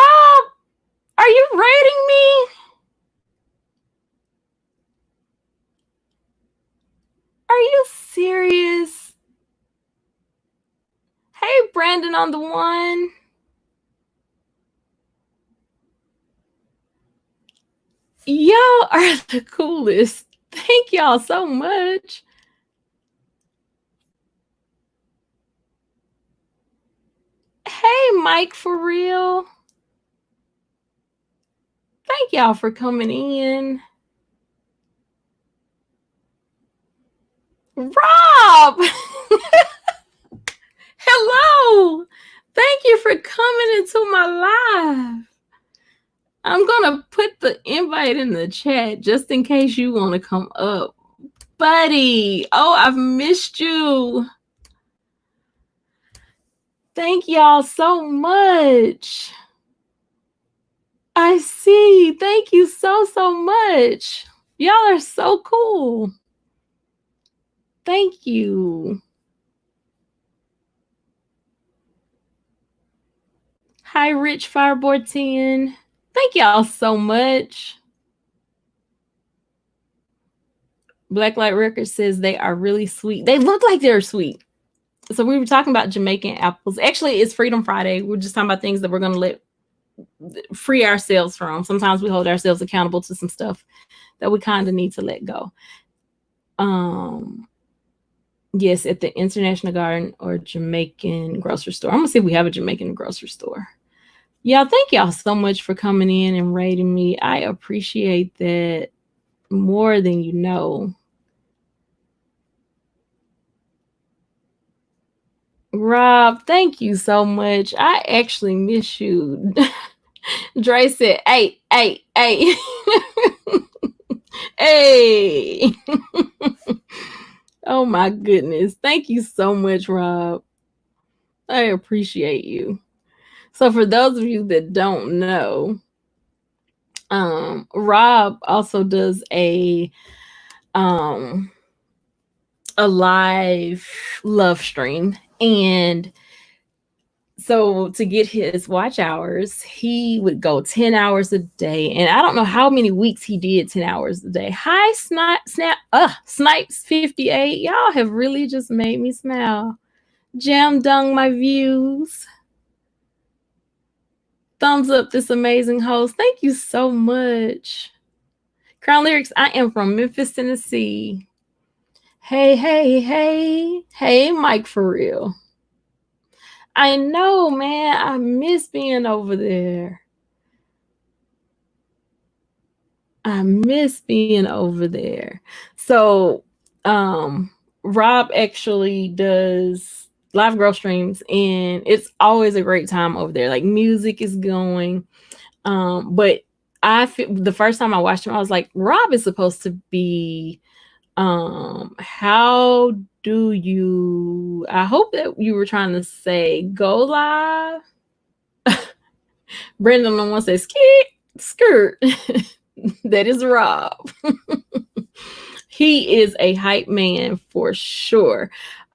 are you rating me? Are you serious? Hey, Brandon on the one. Y'all are the coolest. Thank y'all so much. Hey, Mike, for real. Thank y'all for coming in. Rob! Hello! Thank you for coming into my live. I'm going to put the invite in the chat just in case you want to come up. Buddy, oh, I've missed you. Thank y'all so much. I see. Thank you so much. Y'all are so cool. Thank you. Hi, Rich Fireboard 10. Thank y'all so much. Blacklight Records says they are really sweet. They look like they're sweet. So we were talking about Jamaican apples. Actually, it's Freedom Friday. We're just talking about things that we're going to free ourselves from. Sometimes we hold ourselves accountable to some stuff that we kind of need to let go. Yes, at the International Garden or Jamaican grocery store. I'm going to see if we have a Jamaican grocery store. Yeah, thank y'all so much for coming in and rating me. I appreciate that more than you know. Rob, thank you so much. I actually miss you. Dre said, hey. Hey. Oh my goodness. Thank you so much, Rob. I appreciate you. So for those of you that don't know, Rob also does a live love stream. And so to get his watch hours, he would go 10 hours a day. And I don't know how many weeks he did 10 hours a day. Hi, Snipes 58. Y'all have really just made me smile. Jam dung my views. Thumbs up this amazing host. Thank you so much. Crown Lyrics, I am from Memphis, Tennessee. Hey, hey, hey. Hey, Mike, for real. I know, man. I miss being over there. I miss being over there. So, Rob actually does live girl streams, and it's always a great time over there. Like music is going. But I feel the first time I watched him, I was like, Rob is supposed to be how do you I hope that you were trying to say go live. Brendan on one says skirt. That is Rob. He is a hype man for sure.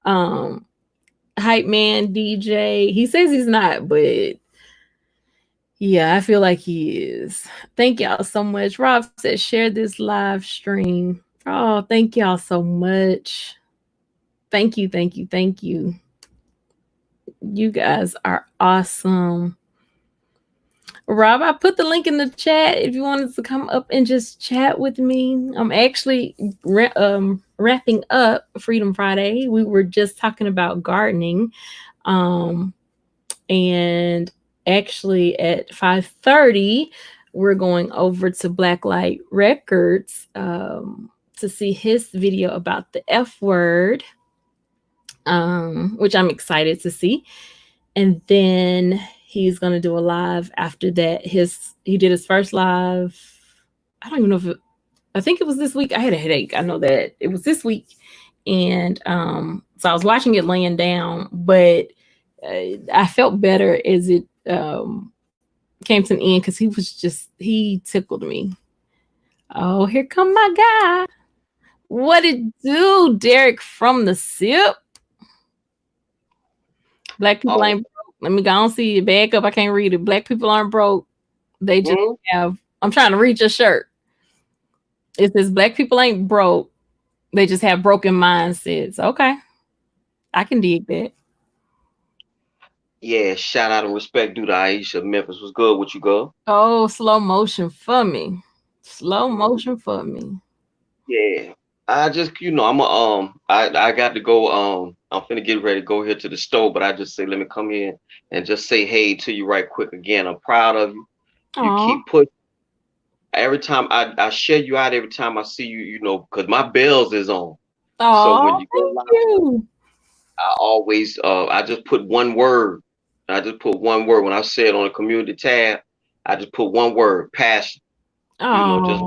Hype man DJ. He says he's not, but yeah, I feel like he is. Thank y'all so much. Rob said, share this live stream. Oh, thank y'all so much. Thank you, thank you, thank you. You guys are awesome. Rob, I put the link in the chat if you wanted to come up and just chat with me. I'm actually wrapping up Freedom Friday. We were just talking about gardening. And actually at 5:30, we're going over to Blacklight Records to see his video about the F word, which I'm excited to see. And then he's going to do a live after that. He did his first live. I don't even know if I think it was this week. I had a headache. I know that it was this week. And so I was watching it laying down, but I felt better as it came to an end because he tickled me. Oh, here come my guy. What it do, Derek from the SIP? Black people ain't broke. Let me go and see it. Back up. I can't read it. Black people aren't broke. They just have. I'm trying to read your shirt. It says black people ain't broke. They just have broken mindsets. Okay. I can dig that. Yeah, shout out and respect due to Iseashia, Memphis. Was good with you, girl? Oh, slow motion for me. Slow motion for me. Yeah. I just, I got to go, I'm finna get ready to go here to the store, but I just say, let me come here and just say hey to you right quick again. I'm proud of you. You keep pushing. Every time I share you out, every time I see you, because my bells is on. So when you go live, I always, I just put one word. I just put one word. When I say it on the community tab, I just put one word, passion. Just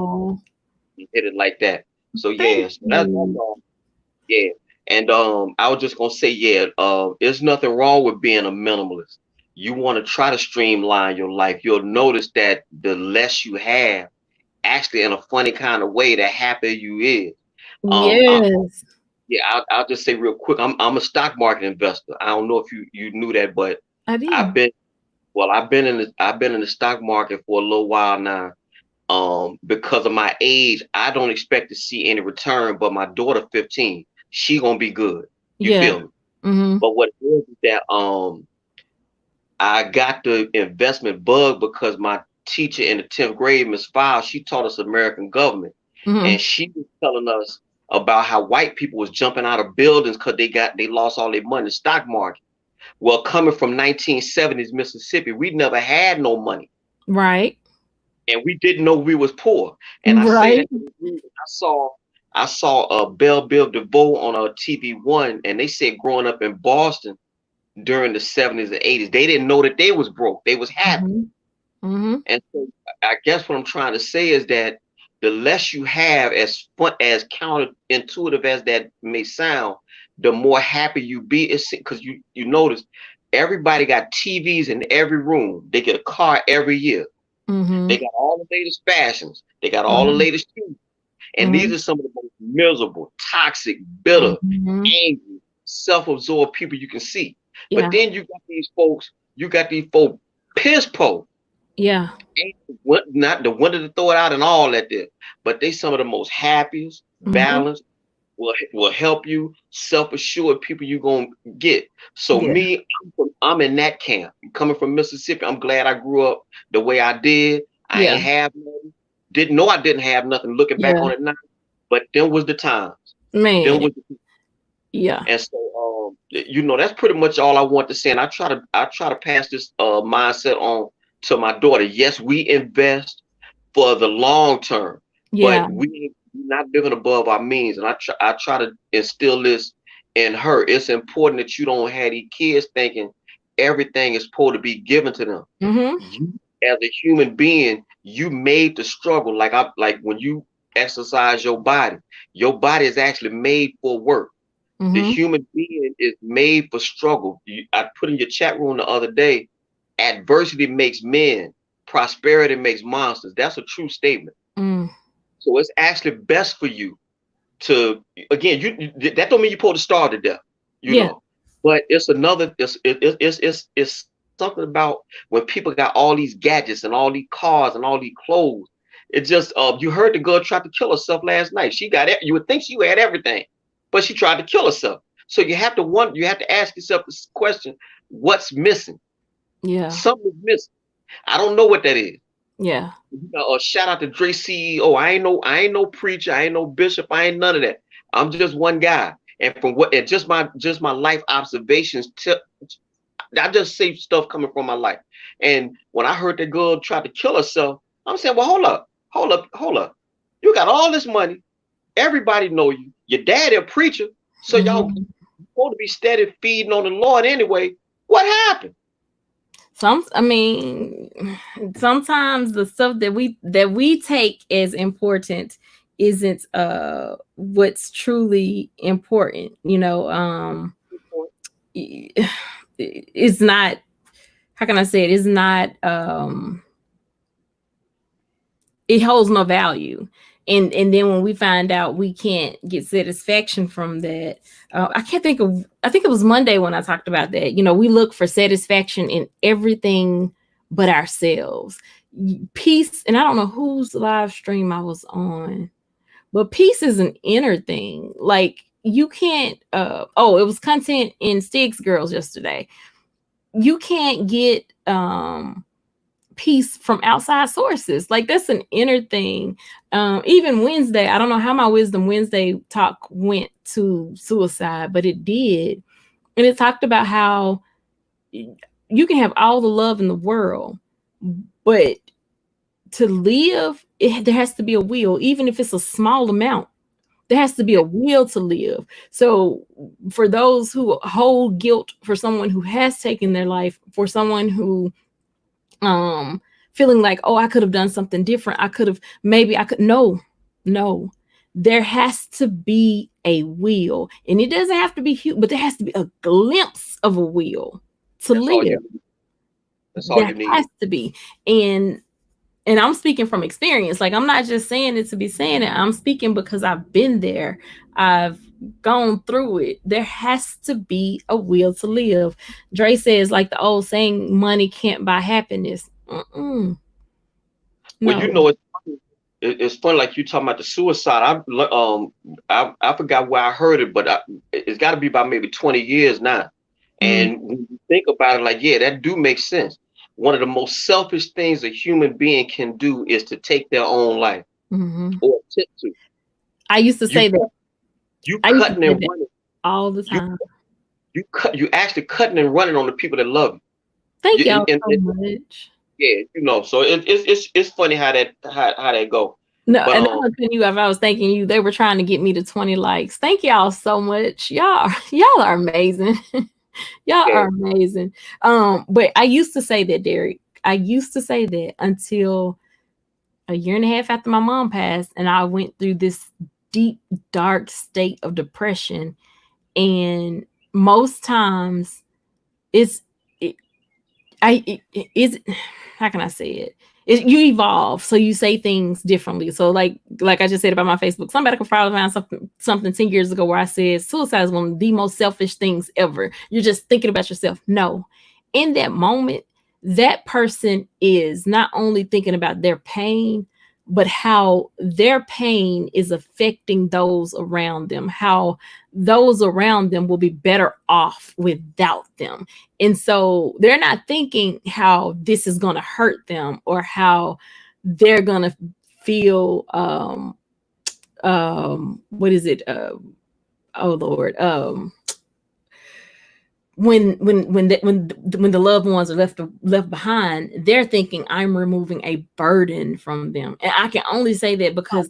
hit it like that. So yeah, so that's all. Yeah. And I was just gonna say, there's nothing wrong with being a minimalist. You want to try to streamline your life. You'll notice that the less you have, actually in a funny kind of way, the happier you is. Yes. I'll just say real quick, I'm a stock market investor. I don't know if you knew that, but I did. I've been in the stock market for a little while now. Because of my age, I don't expect to see any return, but my daughter 15, she gonna be good. You feel me? Mm-hmm. But what it is that I got the investment bug because my teacher in the 10th grade, Miss File, she taught us American government. And she was telling us about how white people was jumping out of buildings because they lost all their money in the stock market. Well, coming from 1970s Mississippi, we never had no money. Right. And we didn't know we was poor. And I say that I saw Belle Biv DeVoe on TV1, and they said growing up in Boston during the 70s and 80s, they didn't know that they was broke. They was happy. And so I guess what I'm trying to say is that the less you have, as counterintuitive as that may sound, the more happy you be. It's because you notice everybody got TVs in every room. They get a car every year. They got all the latest fashions. They got all the latest shoes. And these are some of the most miserable, toxic, bitter, angry, self-absorbed people you can see. Yeah. But then you got these folks piss poor. Yeah. Not the one to throw it out and all that there. But they some of the most happiest, balanced, will help you, self-assured people you gonna get. So Yeah. me, I'm in that camp. Coming from Mississippi, I'm glad I grew up the way I did. I Yeah. ain't have nothing. Didn't know I didn't have nothing. Looking back Yeah. on it now, but then was the times. Then Man. was Yeah. and so that's pretty much all I want to say. And I try to pass this mindset on to my daughter. Yes, we invest for the long term, Yeah. but we not living above our means. And I try to instill this in her. It's important that you don't have these kids thinking everything is supposed to be given to them. Mm-hmm. You as a human being, you made the struggle. Like when you exercise your body is actually made for work. The Mm-hmm. human being is made for struggle. I put in your chat room the other day, adversity makes men, prosperity makes monsters. That's a true statement. Mm. So it's actually best for you to, again, that don't mean you're supposed to starve to death, you Yeah. know. But it's another, it's something about when people got all these gadgets and all these cars and all these clothes. It just, you heard the girl tried to kill herself last night. She got it. You would think she had everything, but she tried to kill herself. So you have to ask yourself this question: what's missing? Yeah. Something's missing. I don't know what that is. Yeah. Shout out to Dre CEO. I ain't no preacher. I ain't no bishop. I ain't none of that. I'm just one guy. And from what and just my life observations. I just say stuff coming from my life. And when I heard that girl try to kill herself, I'm saying, well, hold up. You got all this money. Everybody know you. Your daddy a preacher. So y'all Mm-hmm. supposed to be steady feeding on the Lord anyway. What happened? I mean, sometimes the stuff that we take as important isn't what's truly important. It's not, how can I say it? It's not it holds no value. And then when we find out we can't get satisfaction from that, I can't think of, I think it was Monday when I talked about that. We look for satisfaction in everything but ourselves. Peace, and I don't know whose live stream I was on, but peace is an inner thing. Like, you can't it was content in Stig's Girls yesterday. You can't get peace from outside sources. Like, that's an inner thing. Even Wednesday, I don't know how my Wisdom Wednesday talk went to suicide, but it did. And it talked about how you can have all the love in the world, but to live, there has to be a will, even if it's a small amount. There has to be a will to live. So for those who hold guilt for someone who has taken their life, for someone who feeling like, oh, I could have done something different, no, there has to be a will. And it doesn't have to be huge, but there has to be a glimpse of a will to That's all live. that's all There you need. has to be. And I'm speaking from experience. Like, I'm not just saying it to be saying it. I'm speaking because I've been there. I've gone through it. There has to be a will to live. Dre says, like the old saying, money can't buy happiness. Well, No. it's funny, like you talking about the suicide. I forgot where I heard it, but it's got to be about maybe 20 years now. Mm, And when you think about it, like, yeah, that do make sense. One of the most selfish things a human being can do is to take their own life mhm. or attempt to. I used to You say that. you I used to cutting say and that running. all the You time. you actually cutting and running on the people that love Thank you. y'all And so much. yeah, so it's funny how that go. No, But and I'm not cutting you off. I was thanking you. They were trying to get me to 20 likes. Thank y'all so much. Y'all are amazing. Y'all yeah, are amazing. But I used to say that, Derek. I used to say that until a year and a half after my mom passed, and I went through this deep, dark state of depression. And most times, it's it, is how can I say it? You evolve, so you say things differently. So like I just said about my Facebook, somebody could probably find something 10 years ago where I said suicide is one of the most selfish things ever. You're just thinking about yourself. No, in that moment, that person is not only thinking about their pain, but how their pain is affecting those around them, how those around them will be better off without them. And so they're not thinking how this is going to hurt them or how they're going to feel what is it oh Lord, when the loved ones are left behind, they're thinking I'm removing a burden from them. And I can only say that because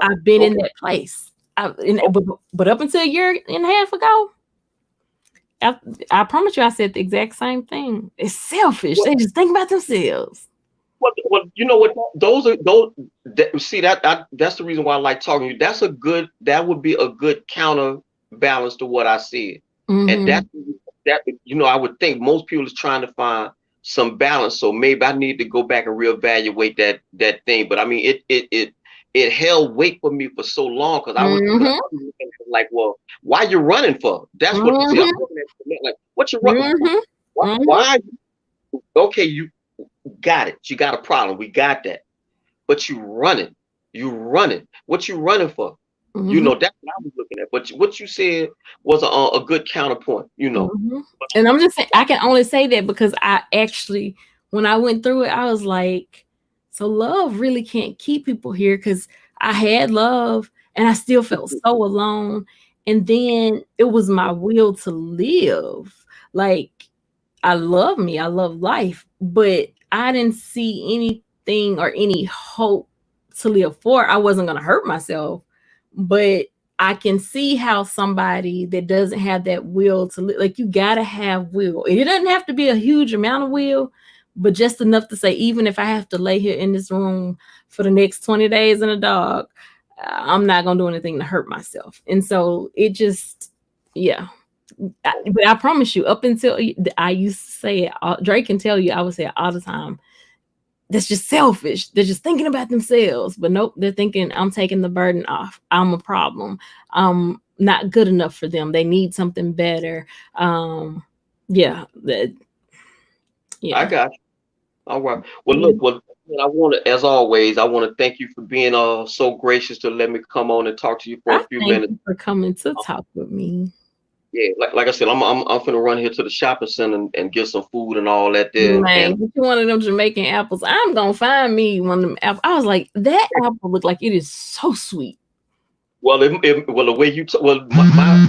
I've been in that place. But up until a year and a half ago, I promise you, I said the exact same thing. It's selfish. They just think about themselves. Well, you know what? Those. See that's the reason why I like talking to you. That would be a good counterbalance to what I said, and that I would think most people is trying to find some balance. So maybe I need to go back and reevaluate that thing. But I mean, it held weight for me for so long because I was looking at it like, well, why you running for? That's what I'm looking at. Like, what you running for? Why? Okay, you got it. You got a problem. We got that. But you running. What you running for? You know, that's what I was looking at. But what you said was a good counterpoint, you know. And I'm just saying, I can only say that because I actually, when I went through it, I was like, so love really can't keep people here, because I had love and I still felt so alone. And then it was my will to live. Like, I love me, I love life, but I didn't see anything or any hope to live for. I wasn't going to hurt myself, but I can see how somebody that doesn't have that will to live, like, you got to have will. It doesn't have to be a huge amount of will, but just enough to say, even if I have to lay here in this room for the next 20 days in a dog, I'm not going to do anything to hurt myself. And so it just, yeah. But I promise you, up until I used to say it, Drake can tell you, I would say it all the time. That's just selfish. They're just thinking about themselves. But nope, they're thinking I'm taking the burden off. I'm a problem. I'm not good enough for them. They need something better. Yeah. I got you. All right. Well, look, as always, I want to thank you for being so gracious to let me come on and talk to you for a few minutes. Thank you for coming to talk with me. Yeah, like I said, I'm finna run here to the shopping center and get some food and all that there. Man, get you one of them Jamaican apples. I'm gonna find me one of them apples. I was like, that apple looked like it is so sweet. Well, the way you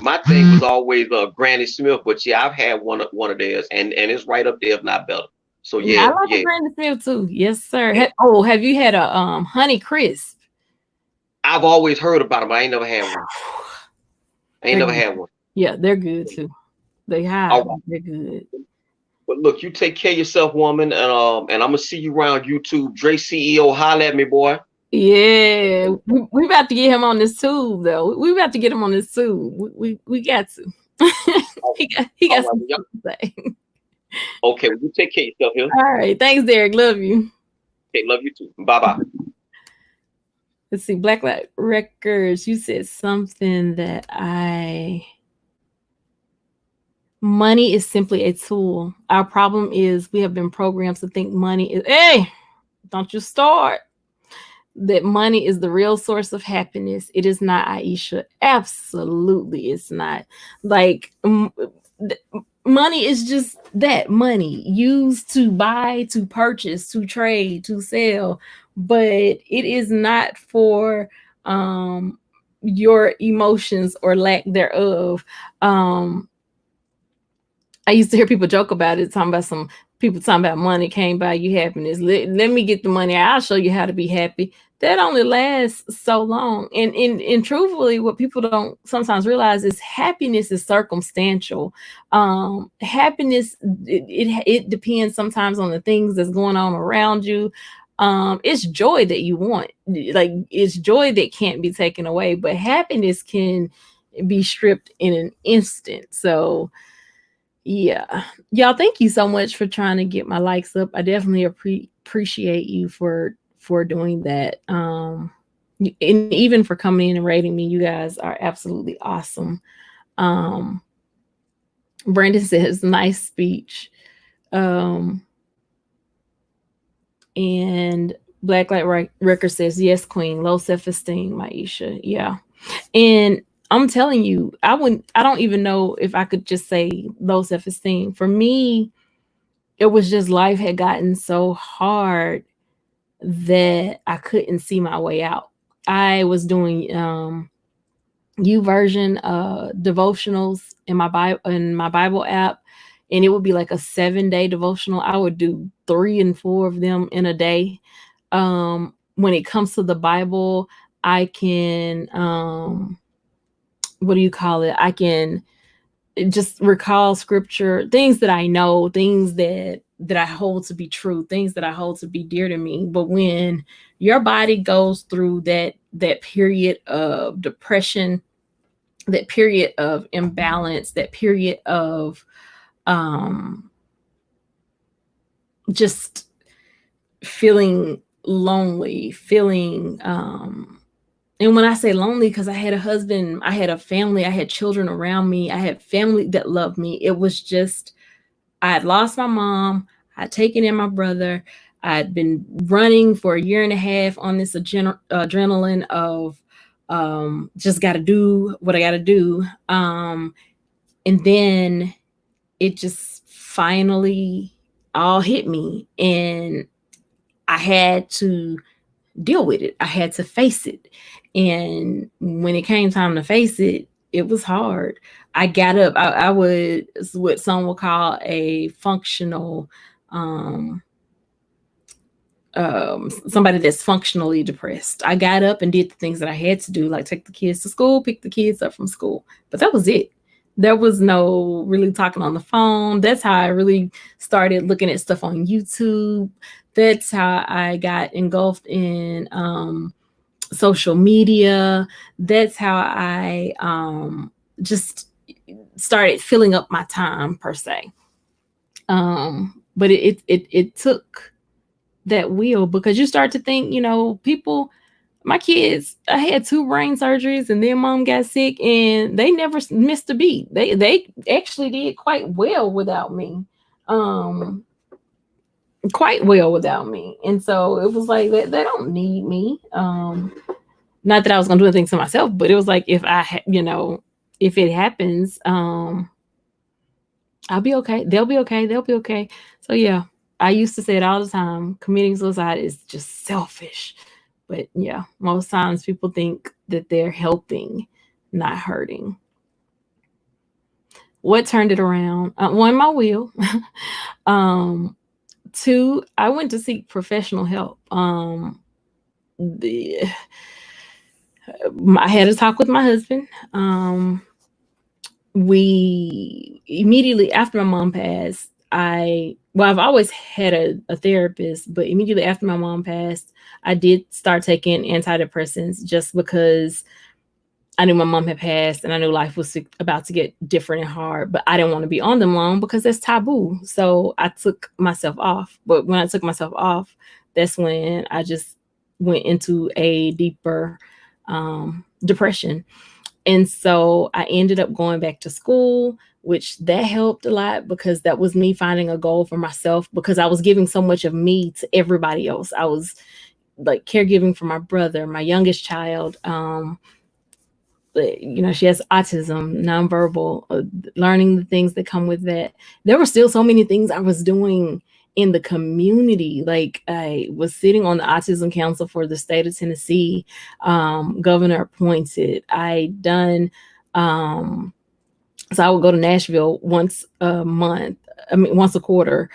my thing was always Granny Smith, but yeah, I've had one of theirs, and it's right up there, if not better. So yeah, I like a Granny Smith too. Yes, sir. Have you had a Honey Crisp? I've always heard about them. I ain't never had one. Yeah, they're good too. They're good. But look, you take care of yourself, woman, and I'm gonna see you around YouTube. Dre CEO, holla at me, boy. Yeah, we about to get him on this tube, though. We about to get him on this tube. We got to. he got something to say. Okay, well, you take care of yourself here. All right, thanks, Derek. Love you. Okay, love you too. Bye. Let's see, Blacklight Records. You said something that money is simply a tool. Our problem is we have been programmed to think money is, hey, don't you start. That money is the real source of happiness. It is not, Aisha. Absolutely, it's not. Like, money is just that, money used to buy, to purchase, to trade, to sell, but it is not for your emotions or lack thereof. I used to hear people joke about it, talking about money can't buy you happiness. Let me get the money. I'll show you how to be happy. That only lasts so long. And truthfully, what people don't sometimes realize is happiness is circumstantial. Happiness, it depends sometimes on the things that's going on around you. It's joy that you want. Like, it's joy that can't be taken away, but happiness can be stripped in an instant. So yeah, y'all, thank you so much for trying to get my likes up. I definitely appreciate you for doing that. And even for coming in and rating me. You guys are absolutely awesome. Brandon says, nice speech. And Blacklight Record says, yes, queen, low self-esteem, Maisha. Yeah. And I'm telling you, I don't even know if I could just say low self-esteem. For me, it was just life had gotten so hard that I couldn't see my way out. I was doing YouVersion devotionals in my Bible app, and it would be like a 7-day devotional. I would do 3 and 4 of them in a day. When it comes to the Bible, I can what do you call it? I can just recall scripture, things that I know, things that I hold to be true, things that I hold to be dear to me. But when your body goes through that period of depression, that period of imbalance, that period of just feeling lonely, feeling and when I say lonely, because I had a husband, I had a family, I had children around me, I had family that loved me. It was just, I had lost my mom, I'd taken in my brother, I'd been running for a year and a half on this adrenaline of just got to do what I got to do. And then it just finally all hit me, and I had to deal with it. I had to face it. And when it came time to face it, it was hard. I got up. I was what some would call a functional, somebody that's functionally depressed. I got up and did the things that I had to do, like take the kids to school, pick the kids up from school. But that was it. There was no really talking on the phone. That's how I really started looking at stuff on YouTube. That's how I got engulfed in social media. That's how I just started filling up my time per se. But it took that will, because you start to think, people, my kids, I had 2 brain surgeries, and then mom got sick, and they never missed a beat. They actually did quite well without me. Quite well without me. And so it was like they don't need me. Not that I was gonna do anything to myself, but it was like, if if it happens, I'll be okay. They'll be okay. They'll be okay. So yeah, I used to say it all the time. Committing suicide is just selfish. But yeah, most times people think that they're helping, not hurting. What turned it around? 1, my will. 2, I went to seek professional help. I had a talk with my husband. We immediately after my mom passed, I've always had a therapist, but immediately after my mom passed, I did start taking antidepressants just because I knew my mom had passed and I knew life was about to get different and hard, but I didn't want to be on them long because that's taboo. So I took myself off. But when I took myself off, that's when I just went into a deeper depression. And so I ended up going back to school, which that helped a lot because that was me finding a goal for myself, because I was giving so much of me to everybody else. I was like caregiving for my brother, my youngest child. She has autism, nonverbal, learning the things that come with that. There were still so many things I was doing in the community. Like, I was sitting on the Autism Council for the state of Tennessee, governor appointed. So I would go to Nashville once a quarter,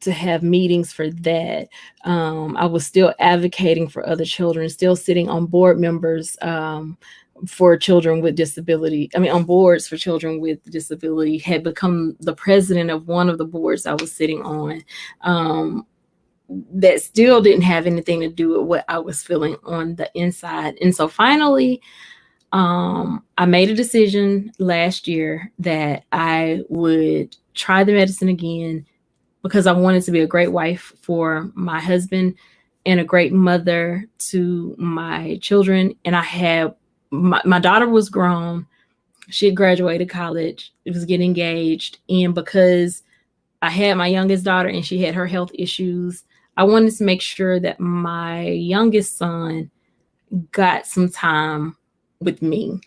to have meetings for that. I was still advocating for other children, still sitting on board members for children with disability. On boards for children with disability, had become the president of one of the boards I was sitting on. That still didn't have anything to do with what I was feeling on the inside. And so finally, I made a decision last year that I would try the medicine again, because I wanted to be a great wife for my husband and a great mother to my children. And I had my daughter was grown. She had graduated college. It was getting engaged. And because I had my youngest daughter and she had her health issues, I wanted to make sure that my youngest son got some time with me.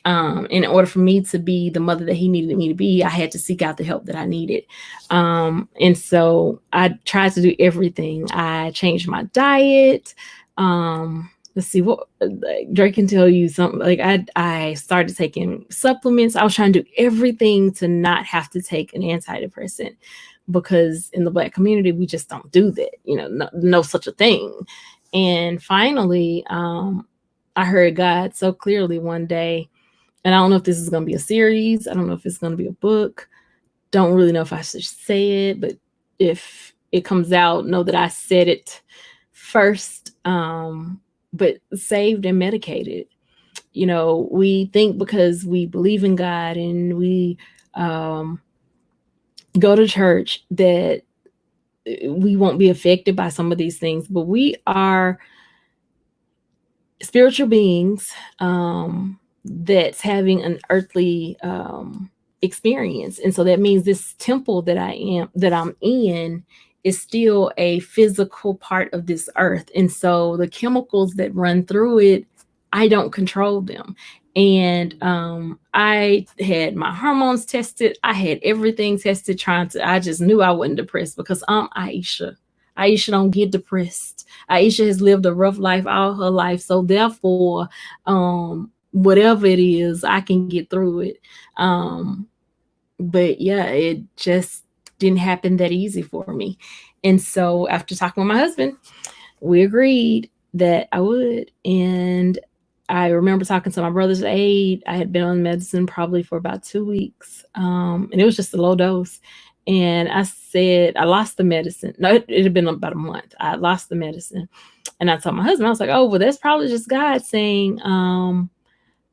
In order for me to be the mother that he needed me to be, I had to seek out the help that I needed. And so I tried to do everything. I changed my diet. Let's see what, like, Drake can tell you something. Like I started taking supplements. I was trying to do everything to not have to take an antidepressant, because in the Black community we just don't do that. No such a thing. And finally, I heard God so clearly one day, and I don't know if this is going to be a series. I don't know if it's going to be a book. Don't really know if I should say it, but if it comes out, know that I said it first. But saved and medicated. We think because we believe in God and we go to church that we won't be affected by some of these things, but we are spiritual beings that's having an earthly experience. And so that means this temple that I'm in is still a physical part of this earth. And so the chemicals that run through it, I don't control them. And I had my hormones tested. I had everything tested, I just knew I wasn't depressed, because I'm Aisha. Aisha don't get depressed. Aisha has lived a rough life all her life. So therefore, whatever it is, I can get through it. But yeah, it just didn't happen that easy for me. And so after talking with my husband, we agreed that I would. And I remember talking to my brother's aide. I had been on medicine probably for about 2 weeks. And it was just a low dose. And I said, I lost the medicine. No, it had been about a month. I lost the medicine. And I told my husband, I was like, oh, well, that's probably just God saying,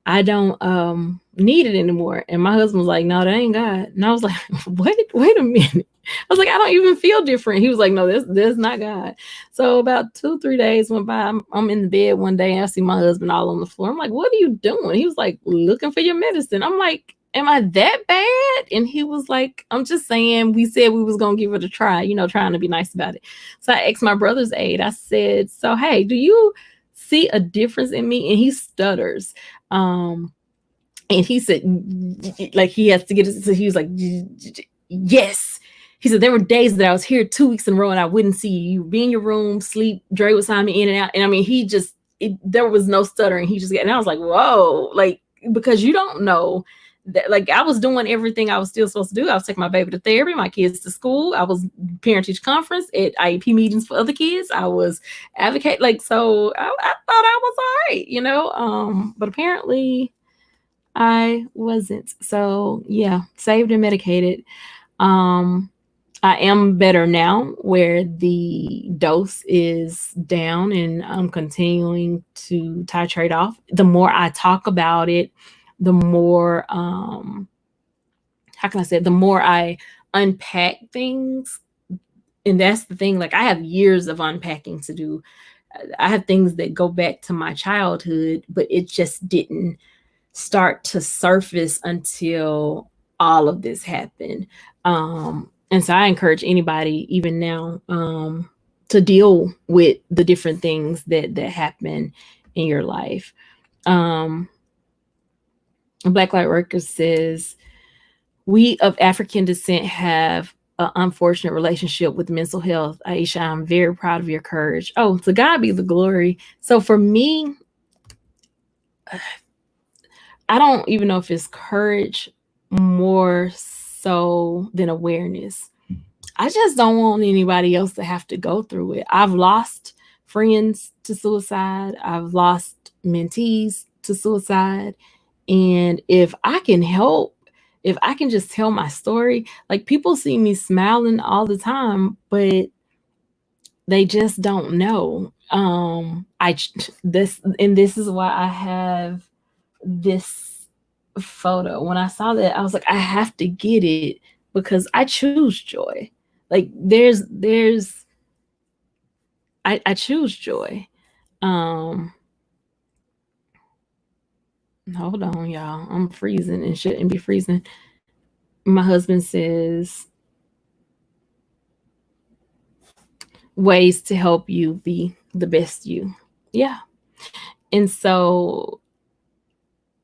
I don't need it anymore. And my husband was like, no, that ain't God. And I was like, wait a minute. I was like, I don't even feel different. He was like, no, that's not God. So about 2-3 days went by. I'm in the bed one day and I see my husband all on the floor. I'm like, what are you doing? He was like, looking for your medicine. I'm like, am I that bad? And he was like, I'm just saying, we said we was going to give it a try, trying to be nice about it. So I asked my brother's aide. I said, so, hey, do you see a difference in me? And he stutters. And he said, like, he has to get it. So he was like, yes. He said, there were days that I was here 2 weeks in a row and I wouldn't see you. Be in your room, sleep. Dre would sign me in and out. And I mean, there was no stuttering. And I was like, whoa, like, because you don't know that, like, I was doing everything I was still supposed to do. I was taking my baby to therapy, my kids to school. I was parent-teacher conference at IEP meetings for other kids. I was advocate. Like, so I thought I was all right, but apparently I wasn't. So yeah, saved and medicated. I am better now, where the dose is down, and I'm continuing to titrate off. The more I talk about it, the more how can I say it? The more I unpack things. And that's the thing, like, I have years of unpacking to do. I have things that go back to my childhood, but it just didn't start to surface until all of this happened. And so I encourage anybody, even now, to deal with the different things that happen in your life. Black Light Workers says, we of African descent have an unfortunate relationship with mental health. Aisha, I'm very proud of your courage. Oh, to God be the glory. So for me, I don't even know if it's courage more so than awareness. I just don't want anybody else to have to go through it. I've lost friends to suicide. I've lost mentees to suicide. And if I can help, if I can just tell my story, like, people see me smiling all the time, but they just don't know. This is why I have this photo. When I saw that, I was like, I have to get it, because I choose joy. Like, I choose joy. Hold on, y'all. I'm freezing and shouldn't be freezing. My husband says, ways to help you be the best you. Yeah. And so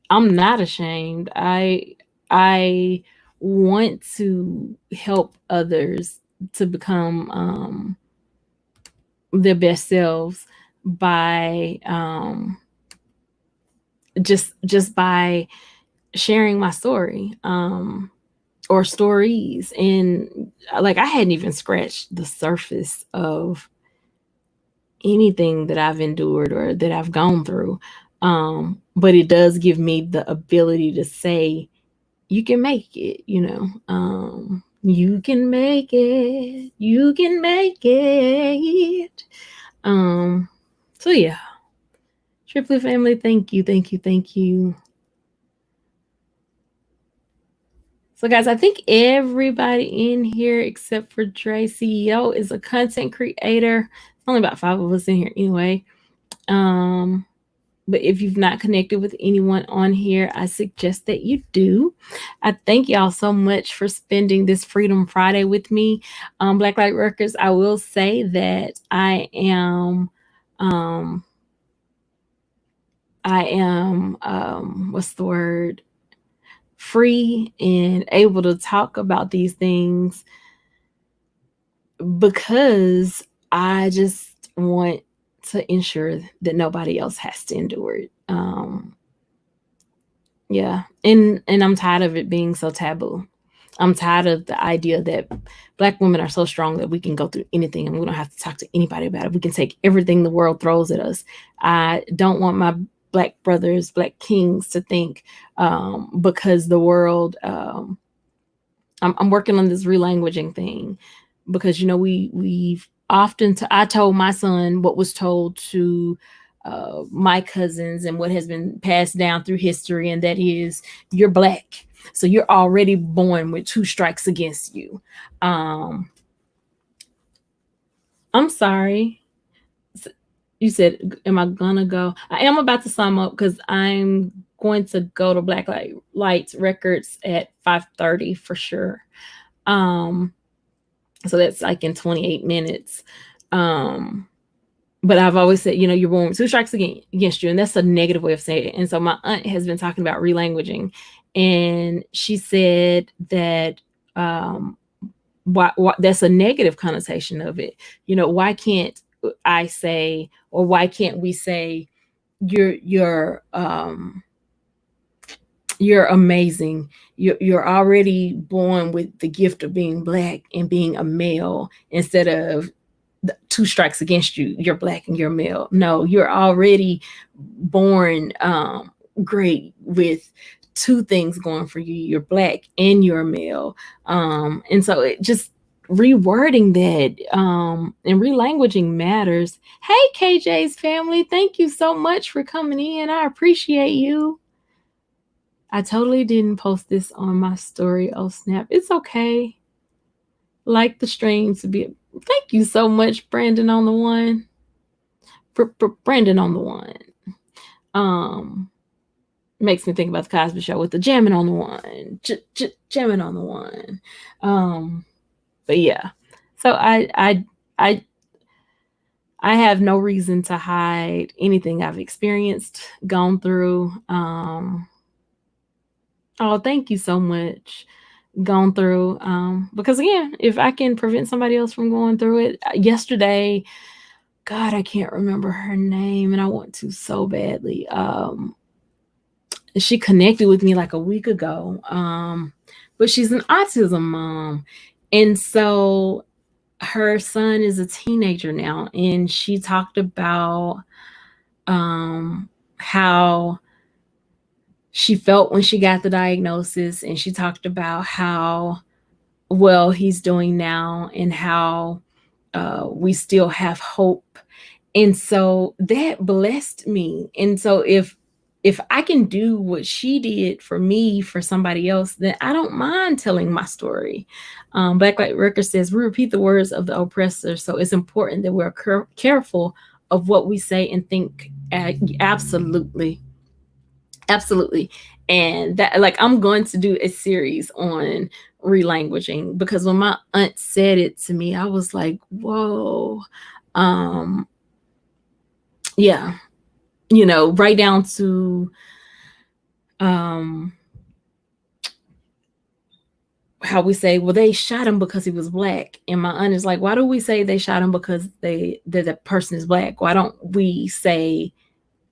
I'm not ashamed. I want to help others to become their best selves by just by sharing my story, or stories. And like, I hadn't even scratched the surface of anything that I've endured or that I've gone through. But it does give me the ability to say, you can make it, you can make it, you can make it. So yeah, Triplet family, thank you, thank you, thank you. So guys, I think everybody in here except for Dre CEO is a content creator. There's only about 5 of us in here anyway. But if you've not connected with anyone on here, I suggest that you do. I thank y'all so much for spending this Freedom Friday with me. Black Light Workers, I will say that I am what's the word? Free and able to talk about these things because I just want to ensure that nobody else has to endure it. Yeah, and I'm tired of it being so taboo. I'm tired of the idea that Black women are so strong that we can go through anything and we don't have to talk to anybody about it. We can take everything the world throws at us. I don't want my Black brothers, Black kings to think because the world. I'm working on this relanguaging thing because we've often. I told my son what was told to my cousins and what has been passed down through history, and that is, you're Black, so you're already born with 2 strikes against you. I'm sorry. You said, am I gonna go? I am about to sum up because I'm going to go to Black Lights Records at 5:30 for sure. So that's like in 28 minutes. But I've always said, you're born with 2 strikes against you, and that's a negative way of saying it. And so my aunt has been talking about relanguaging, and she said that why that's a negative connotation of it. Why can't I say, or why can't we say, you're amazing. You're already born with the gift of being Black and being a male, instead of 2 strikes against you, you're Black and you're male. No, you're already born great with 2 things going for you. You're Black and you're male. And so it just rewording that and relanguaging matters. Hey, KJ's family, thank you so much for coming in. I appreciate you. I totally didn't post this on my story. Oh, snap. It's okay. Like the stream to be. Thank you so much, Brandon on the one. Brandon on the one. Makes me think about the Cosby Show with the jamming on the one. Jamming on the one. But yeah. So I have no reason to hide anything I've experienced, gone through. Oh, thank you so much. Gone through. Because again, if I can prevent somebody else from going through it. Yesterday, God, I can't remember her name, and I want to so badly. She connected with me like a week ago. But she's an autism mom. And so her son is a teenager now, and she talked about how she felt when she got the diagnosis, and she talked about how well he's doing now, and how we still have hope. And so that blessed me. And so if I can do what she did for me for somebody else, then I don't mind telling my story. Black Light Record says, we repeat the words of the oppressor, so it's important that we're careful of what we say and think. Absolutely. And that, like, I'm going to do a series on relanguaging, because when my aunt said it to me, I was like, whoa. Yeah, right down to how we say, well, they shot him because he was black. And my aunt is like, why do we say they shot him because the person is black? Why don't we say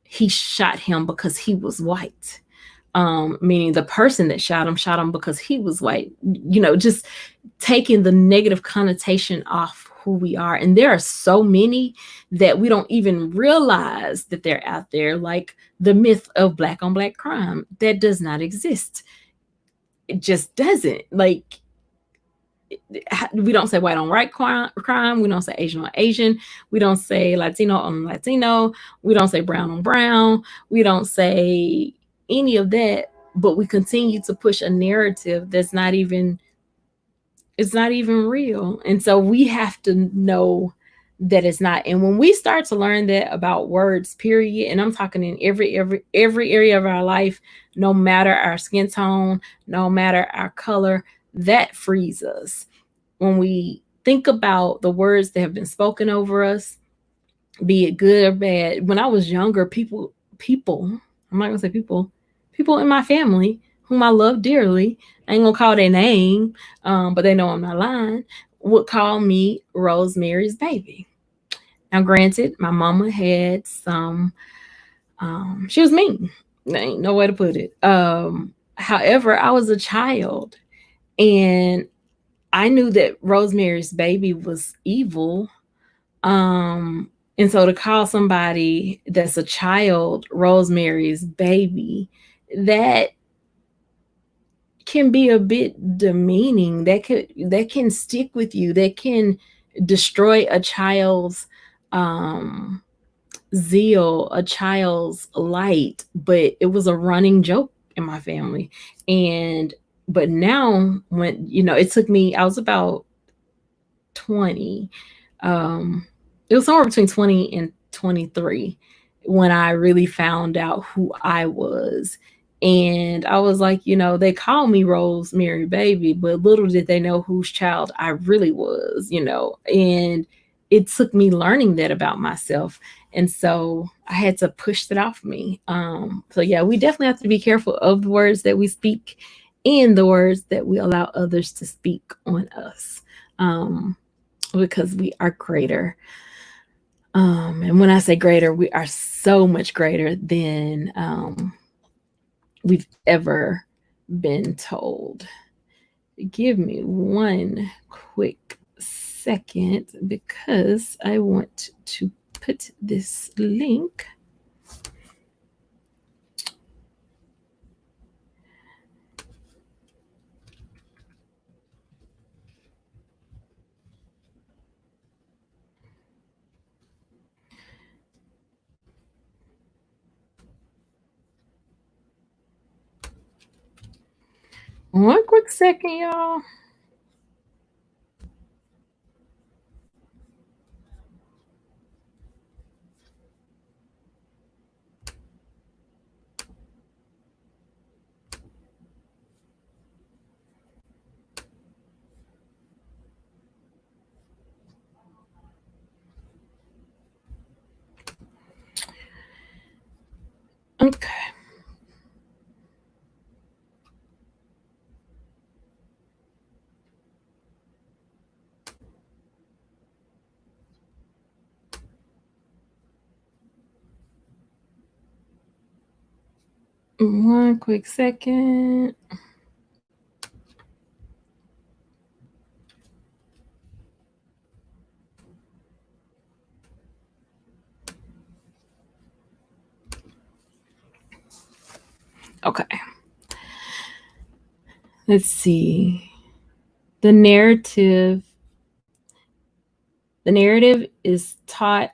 he shot him because he was white? Meaning the person that shot him because he was white. Just taking the negative connotation off who we are. And there are so many that we don't even realize that they're out there, like the myth of black on black crime. That does not exist. It just doesn't. Like, we don't say white on white crime. We don't say Asian on Asian. We don't say Latino on Latino. We don't say brown on brown. We don't say any of that, but we continue to push a narrative that's not even real. And so we have to know that it's not. And when we start to learn that about words, period, and I'm talking in every area of our life, no matter our skin tone, no matter our color, that frees us. When we think about the words that have been spoken over us, be it good or bad. When I was younger, people, I'm not gonna say people in my family whom I love dearly, I ain't gonna call their name, but they know I'm not lying, would call me Rosemary's baby. Now, granted, my mama had some, she was mean. There ain't no way to put it. However, I was a child, and I knew that Rosemary's baby was evil. And so to call somebody that's a child Rosemary's baby, that can be a bit demeaning. That can stick with you. That can destroy a child's zeal, a child's light. But it was a running joke in my family. But now, when it took me, I was about 20. It was somewhere between 20 and 23 when I really found out who I was. And I was like, they call me Rosemary Baby, but little did they know whose child I really was, and it took me learning that about myself. And so I had to push that off me. So yeah, we definitely have to be careful of the words that we speak and the words that we allow others to speak on us. Because we are greater. And when I say greater, we are so much greater than we've ever been told. Give me one quick second because I want to put this link. One quick second, y'all. Okay. One quick second. Okay. Let's see. The narrative is taught,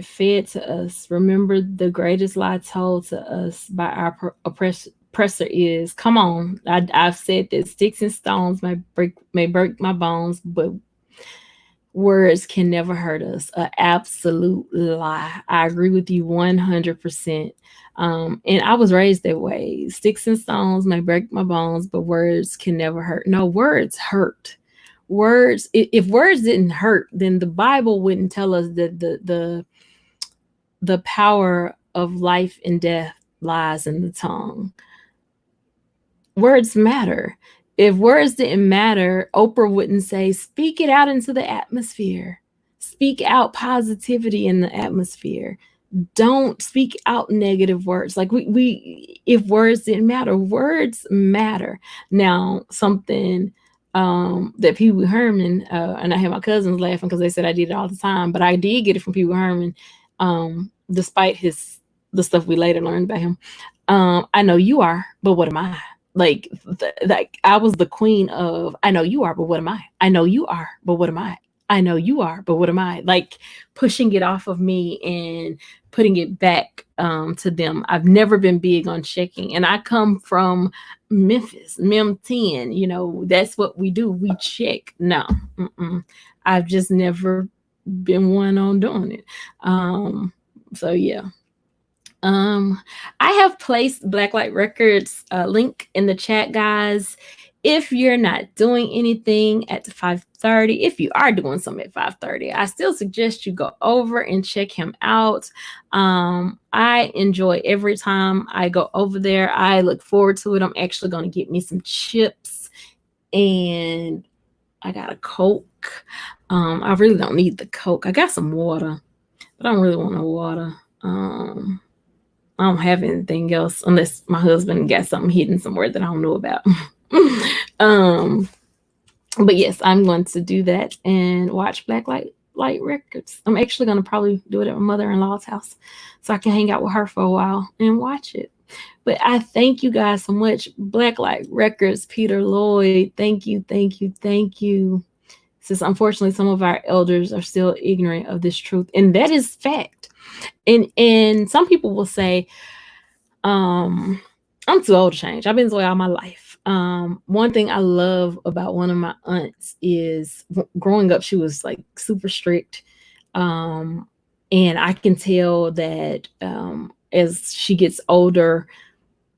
fed to us. Remember, the greatest lie told to us by our oppressor is, come on, I've said that sticks and stones may break my bones, but Words can never hurt us. An absolute lie. I agree with you 100%. And I was raised that way. Sticks and stones may break my bones, but words can never hurt. No, words hurt. Words, if words didn't hurt, then the Bible wouldn't tell us that the power of life and death lies in the tongue. Words matter. If words didn't matter, Oprah wouldn't say, speak it out into the atmosphere. Speak out positivity in the atmosphere. Don't speak out negative words. Like we if words didn't matter, words matter. Now, something that Pee Wee Herman, and I had my cousins laughing because they said I did it all the time, but I did get it from Pee Wee Herman, despite the stuff we later learned about him. I know you are, but what am I? Like I was the queen of I know you are, but what am I? I know you are, but what am I? I know you are, but what am I? Like pushing it off of me and putting it back to them. I've never been big on checking, and I come from Memphis, Mem 10. You know, that's what we do. We check. No, I've just never been one on doing it. So yeah. I have placed Blacklight Records link in the chat, guys. If you're not doing anything at 5:30, if you are doing something at 5:30, I still suggest you go over and check him out. I enjoy every time I go over there. I look forward to it. I'm actually going to get me some chips, and I got a Coke. I really don't need the Coke. I got some water, but I don't really want no water. I don't have anything else unless my husband got something hidden somewhere that I don't know about. But yes, I'm going to do that and watch Blacklight Records. I'm actually going to probably do it at my mother-in-law's house so I can hang out with her for a while and watch it. But I thank you guys so much. Blacklight Records, Peter Lloyd, thank you, thank you, thank you. Since unfortunately some of our elders are still ignorant of this truth, and that is fact. And some people will say, I'm too old to change. I've been this way all my life. One thing I love about one of my aunts is growing up, she was like super strict. And I can tell that as she gets older,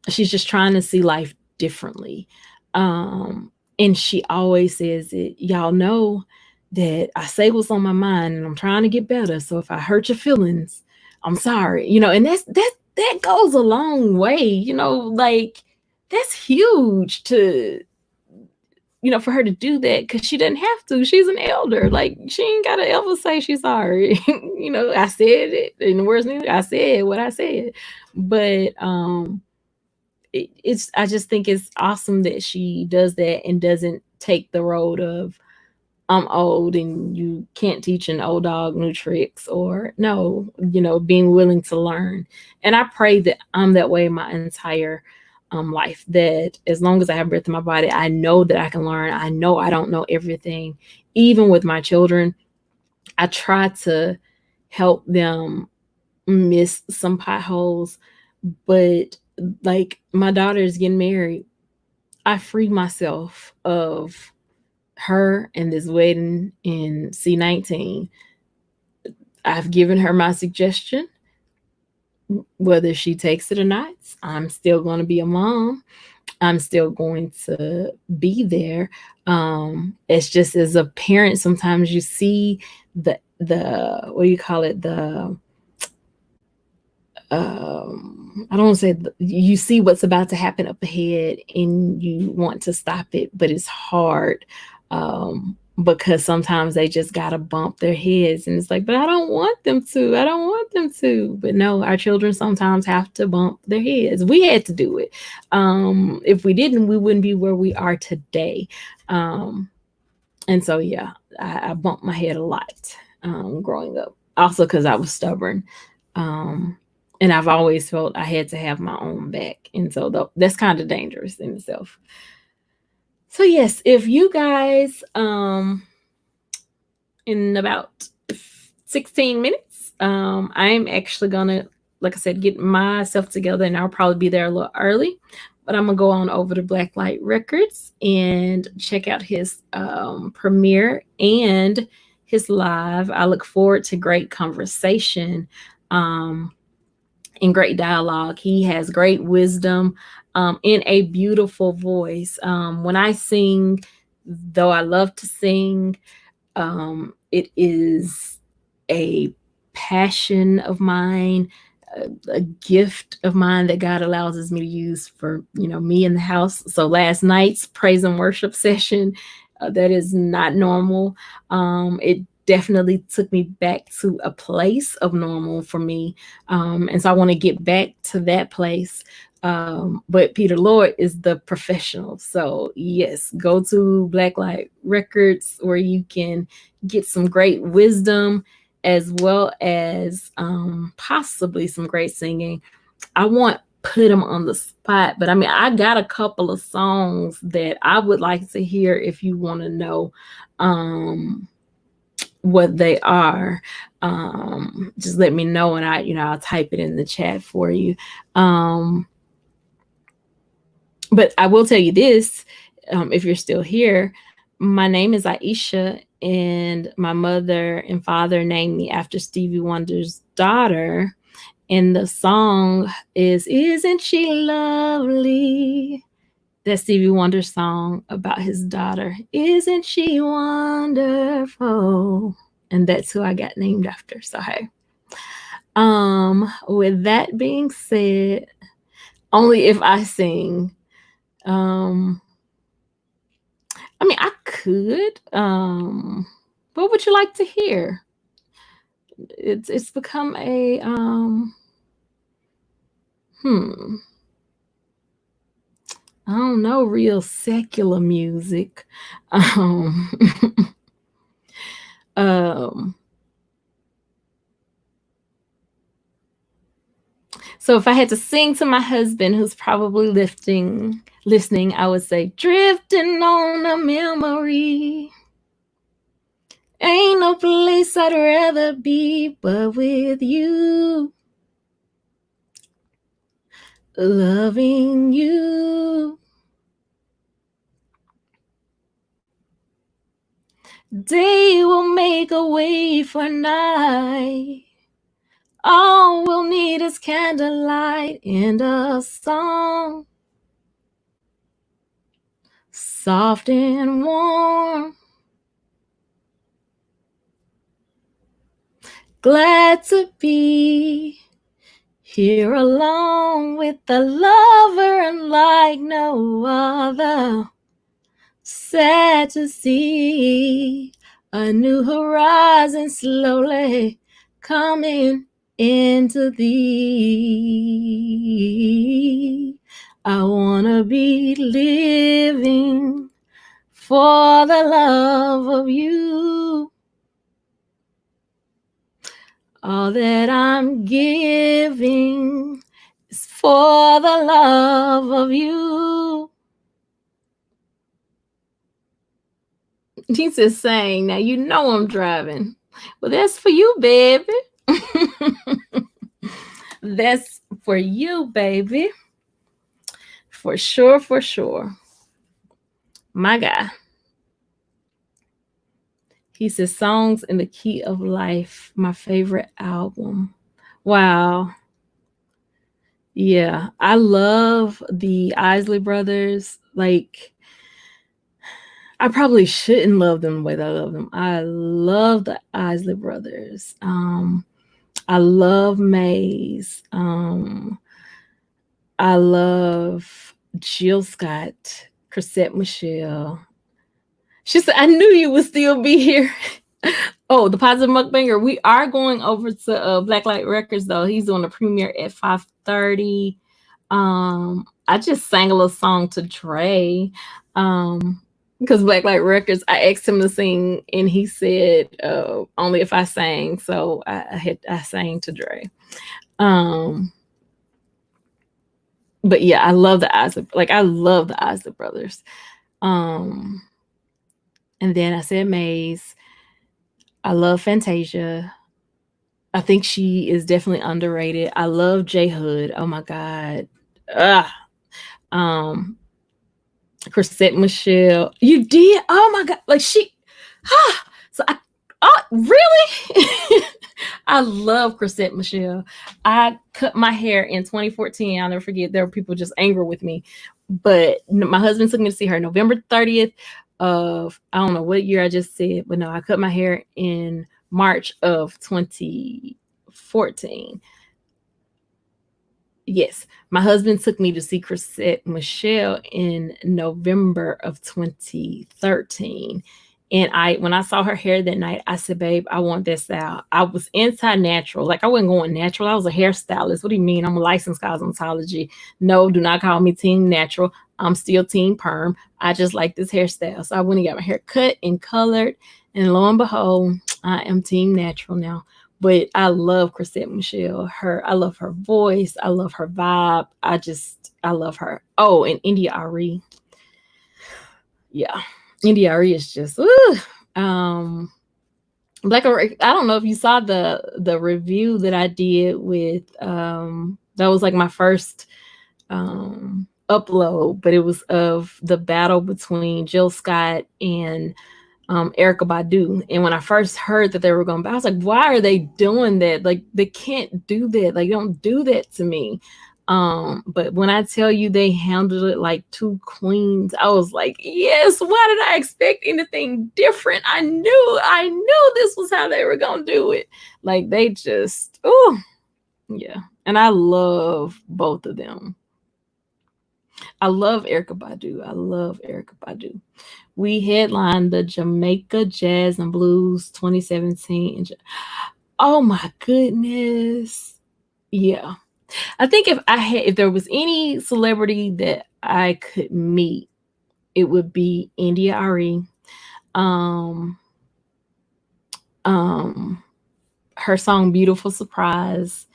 she's just trying to see life differently. And she always says it, y'all know that I say what's on my mind and I'm trying to get better. So if I hurt your feelings, I'm sorry, you know, and that goes a long way, you know, like that's huge to, you know, for her to do that because she doesn't have to. She's an elder. Like she ain't gotta ever say she's sorry. You know, I said it in the words, I said what I said. But I just think it's awesome that she does that and doesn't take the road of I'm old and you can't teach an old dog new tricks, or no, you know, being willing to learn. And I pray that I'm that way my entire life, that as long as I have breath in my body, I know that I can learn. I know I don't know everything. Even with my children, I try to help them miss some potholes, but like my daughter is getting married. I free myself of her and this wedding in C19. I've given her my suggestion. Whether she takes it or not, I'm still going to be a mom. I'm still going to be there. It's just as a parent, sometimes you see the what do you call it? I don't want to say you see what's about to happen up ahead and you want to stop it, but it's hard because sometimes they just got to bump their heads and it's like, but I don't want them to. I don't want them to. But no, our children sometimes have to bump their heads. We had to do it. If we didn't, we wouldn't be where we are today. And so, yeah, I bumped my head a lot growing up. Also because I was stubborn. And I've always felt I had to have my own back. And so that's kind of dangerous in itself. So yes, if you guys, in about 16 minutes, I'm actually gonna, like I said, get myself together and I'll probably be there a little early, but I'm gonna go on over to Blacklight Records and check out his premiere and his live. I look forward to great conversation and great dialogue. He has great wisdom in a beautiful voice. When I sing, though I love to sing, it is a passion of mine, a gift of mine that God allows me to use for, me in the house. So last night's praise and worship session, that is not normal. It definitely took me back to a place of normal for me. And so I want to get back to that place. But Peter Lord is the professional. So yes, go to Blacklight Records where you can get some great wisdom as well as possibly some great singing. I won't put them on the spot, but I mean, I got a couple of songs that I would like to hear if you want to know what they are. Just let me know and I'll type it in the chat for you. But I will tell you this, if you're still here, my name is Iseashia, and my mother and father named me after Stevie Wonder's daughter. And the song is "Isn't She Lovely?" That Stevie Wonder song about his daughter. Isn't she wonderful? And that's who I got named after. So hey. With that being said, only if I sing. I mean, I could. What would you like to hear? It's become a I don't know, real secular music. So if I had to sing to my husband, who's probably listening, I would say, drifting on a memory. Ain't no place I'd rather be but with you. Loving you. Day will make a way for night. All we'll need is candlelight and a song. Soft and warm. Glad to be here alone with a lover unlike no other. Sad to see a new horizon slowly coming into thee. I wanna be living for the love of you. All that I'm giving is for the love of you. He says, saying, now you know I'm driving. Well, that's for you, baby. That's for you, baby. For sure, for sure. My guy. He says, Songs in the Key of Life, my favorite album. Wow. Yeah, I love the Isley Brothers. Like, I probably shouldn't love them the way that I love them. I love the Isley Brothers. I love Maze. I love Jill Scott, Chrisette Michelle. She said, I knew you would still be here. Oh, the Positive Mukbanger. We are going over to Blacklight Records, though. He's doing a premiere at 5:30. I just sang a little song to Dre. Because Blacklight Records, I asked him to sing, and he said only if I sang. So I sang to Dre. But yeah, I love the Isley. I love the Isley Brothers. And then I said Maze. I love Fantasia. I think she is definitely underrated. I love J Hood. Oh my God. Chrisette Michelle. You did? Oh my God. So Oh, really? I love Chrisette Michelle. I cut my hair in 2014. I'll never forget. There were people just angry with me, but my husband took me to see her November 30th of, I don't know what year I just said, but no, I cut my hair in March of 2014. Yes, my husband took me to see Chrisette Michelle in November of 2013. And when I saw her hair that night, I said, babe, I want this style. I was anti-natural. Like, I wasn't going natural. I was a hairstylist. What do you mean? I'm a licensed cosmetology. No, do not call me team natural. I'm still team perm. I just like this hairstyle. So I went and got my hair cut and colored. And lo and behold, I am team natural now. But I love Chrisette Michelle. I love her voice. I love her vibe. I love her. Oh, and India Ari. Yeah. India Ari is just, Black. I don't know if you saw the review that I did with, that was like my first upload, but it was of the battle between Jill Scott and Erykah Badu. And when I first heard that they were going, I was like, why are they doing that? Like, they can't do that. Like, don't do that to me. But when I tell you they handled it like two queens, I was like, yes, why did I expect anything different? I knew this was how they were gonna do it. Like, they just, oh yeah. And I love both of them. I love Erykah Badu. We headlined the Jamaica Jazz and Blues 2017. Oh my goodness. Yeah. I think if there was any celebrity that I could meet, it would be India Ari. Her song Beautiful Surprise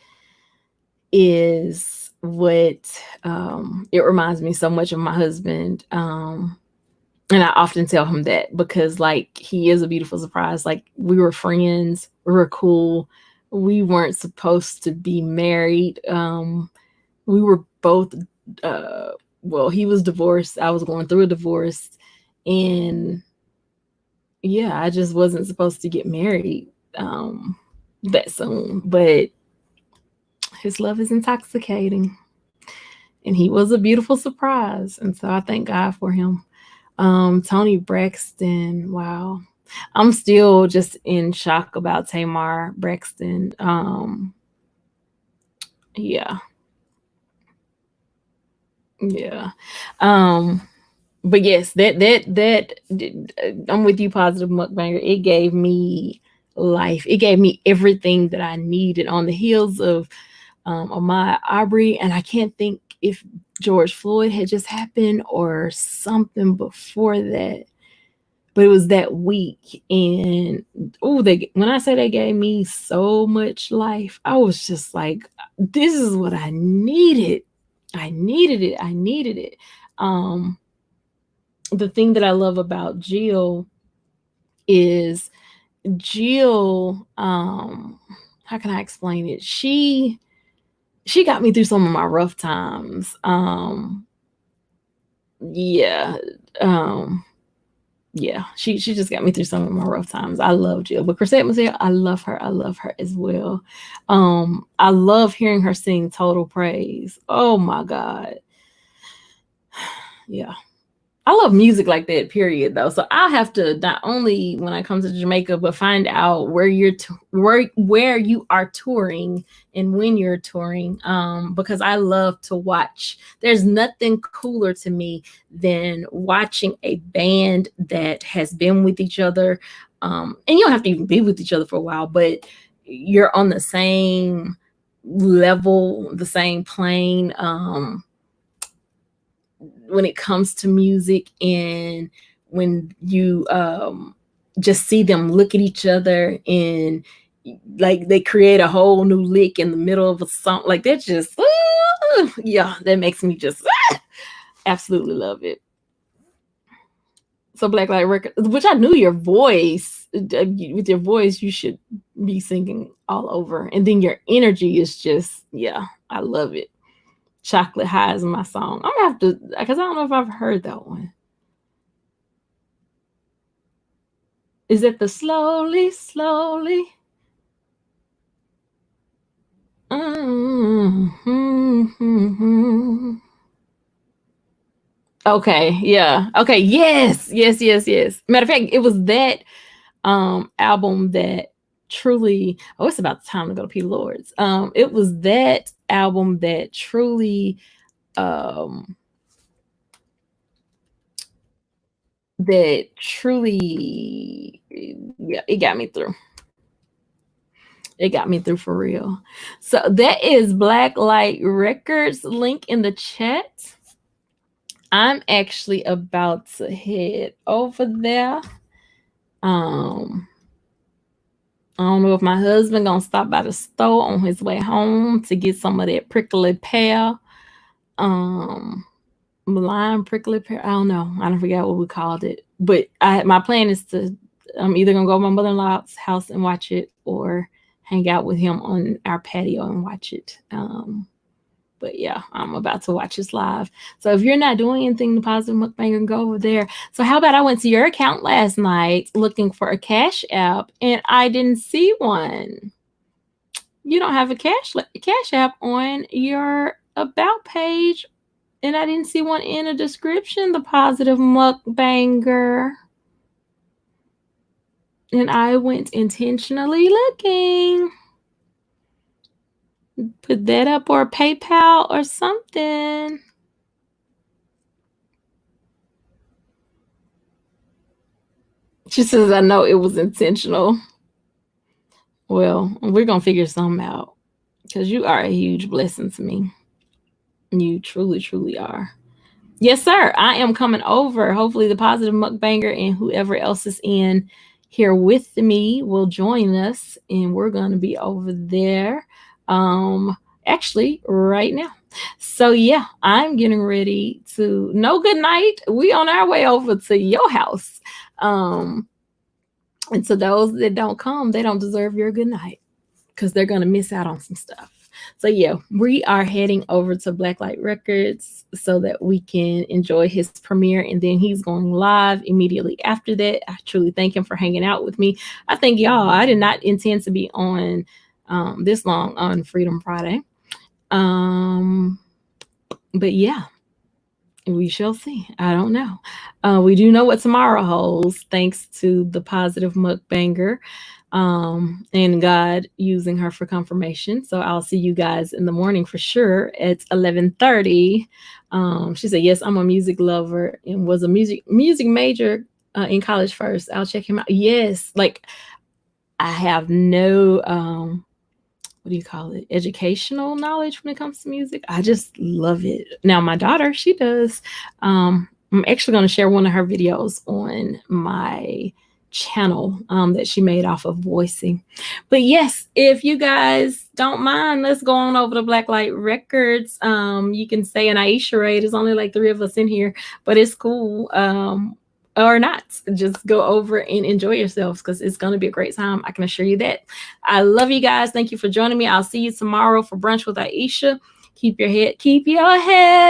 is what it reminds me so much of my husband. And I often tell him that because, like, he is a beautiful surprise. Like, we were friends, we were cool. We weren't supposed to be married. We were both, well, he was divorced. I was going through a divorce. And yeah, I just wasn't supposed to get married that soon. But his love is intoxicating. And he was a beautiful surprise. And so I thank God for him. Toni Braxton, wow. I'm still just in shock about Tamar Braxton. Yeah. But yes, that I'm with you, Positive Mukbanger. It gave me life. It gave me everything that I needed on the heels of Ahmaud Arbery, and I can't think if George Floyd had just happened or something before that. But it was that week, and when I say they gave me so much life, I was just like, this is what I needed. I needed it. The thing that I love about Jill is how can I explain it? She got me through some of my rough times. She just got me through some of my rough times. I love Jill. But Chrisette Michelle, I love her as well. I love hearing her sing Total Praise. Oh my God. Yeah. I love music like that, period, though. So I'll have to not only when I come to Jamaica, but find out where where you are touring and when you're touring, because I love to watch. There's nothing cooler to me than watching a band that has been with each other, and you don't have to even be with each other for a while, but you're on the same level, the same plane. When it comes to music, and when you just see them look at each other and like they create a whole new lick in the middle of a song, like that just that makes me just absolutely love it. So Black Light Record, which I knew your voice, with your voice you should be singing all over, and then your energy is just, I love it. Chocolate High is my song. I'm gonna have to, because I don't know if I've heard that one. Is it the slowly, slowly? Mm-hmm. Okay, yeah. Okay, yes, yes, yes, yes. Matter of fact, it was that album that truly, oh, it's about time to go to P Lord's. It was that album that truly um yeah, it got me through. It got me through for real. So that is Black Light Records. Link in the chat. I'm actually about to head over there. I don't know if my husband gonna stop by the store on his way home to get some of that prickly pear. Lime prickly pear. I don't know. I don't forget what we called it. But my plan is to I'm either gonna go to my mother-in-law's house and watch it or hang out with him on our patio and watch it. But yeah, I'm about to watch this live. So if you're not doing anything to Positive Mukbanger, go over there. So how about I went to your account last night looking for a Cash App and I didn't see one. You don't have a Cash App on your About page, and I didn't see one in a description, the Positive Mukbanger. And I went intentionally looking. Put that up or PayPal or something. She says, I know it was intentional. Well, we're going to figure something out because you are a huge blessing to me. You truly, truly are. Yes, sir. I am coming over. Hopefully the Positive Mukbanger and whoever else is in here with me will join us. And we're going to be over there actually right now. So yeah, I'm getting ready to no good night. We on our way over to your house. And to those that don't come, they don't deserve your good night because they're going to miss out on some stuff. So yeah, we are heading over to Blacklight Records so that we can enjoy his premiere, and then he's going live immediately after that. I truly thank him for hanging out with me. I thank y'all. I did not intend to be on this long on Freedom Friday. But yeah, we shall see. I don't know. We do know what tomorrow holds, thanks to the Positive Mukbanger and God using her for confirmation. So I'll see you guys in the morning for sure at 11:30. She said, "Yes, I'm a music lover and was a music major in college first. I'll check him out." Yes, like I have no what do you call it, educational knowledge when it comes to music. I just love it. Now my daughter, she does. I'm actually going to share one of her videos on my channel that she made off of voicing. But yes, if you guys don't mind, let's go on over to Blacklight Records. You can say an Aisha raid. There's only like 3 of us in here, but it's cool. Or not, just go over and enjoy yourselves because it's going to be a great time. I can assure you that. I love you guys. Thank you for joining me. I'll see you tomorrow for brunch with Aisha. Keep your head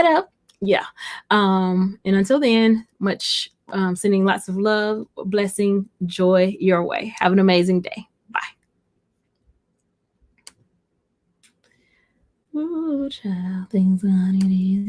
up. Yeah. And until then, much sending lots of love, blessing, joy your way. Have an amazing day. Bye. Ooh, child, things gonna get easy.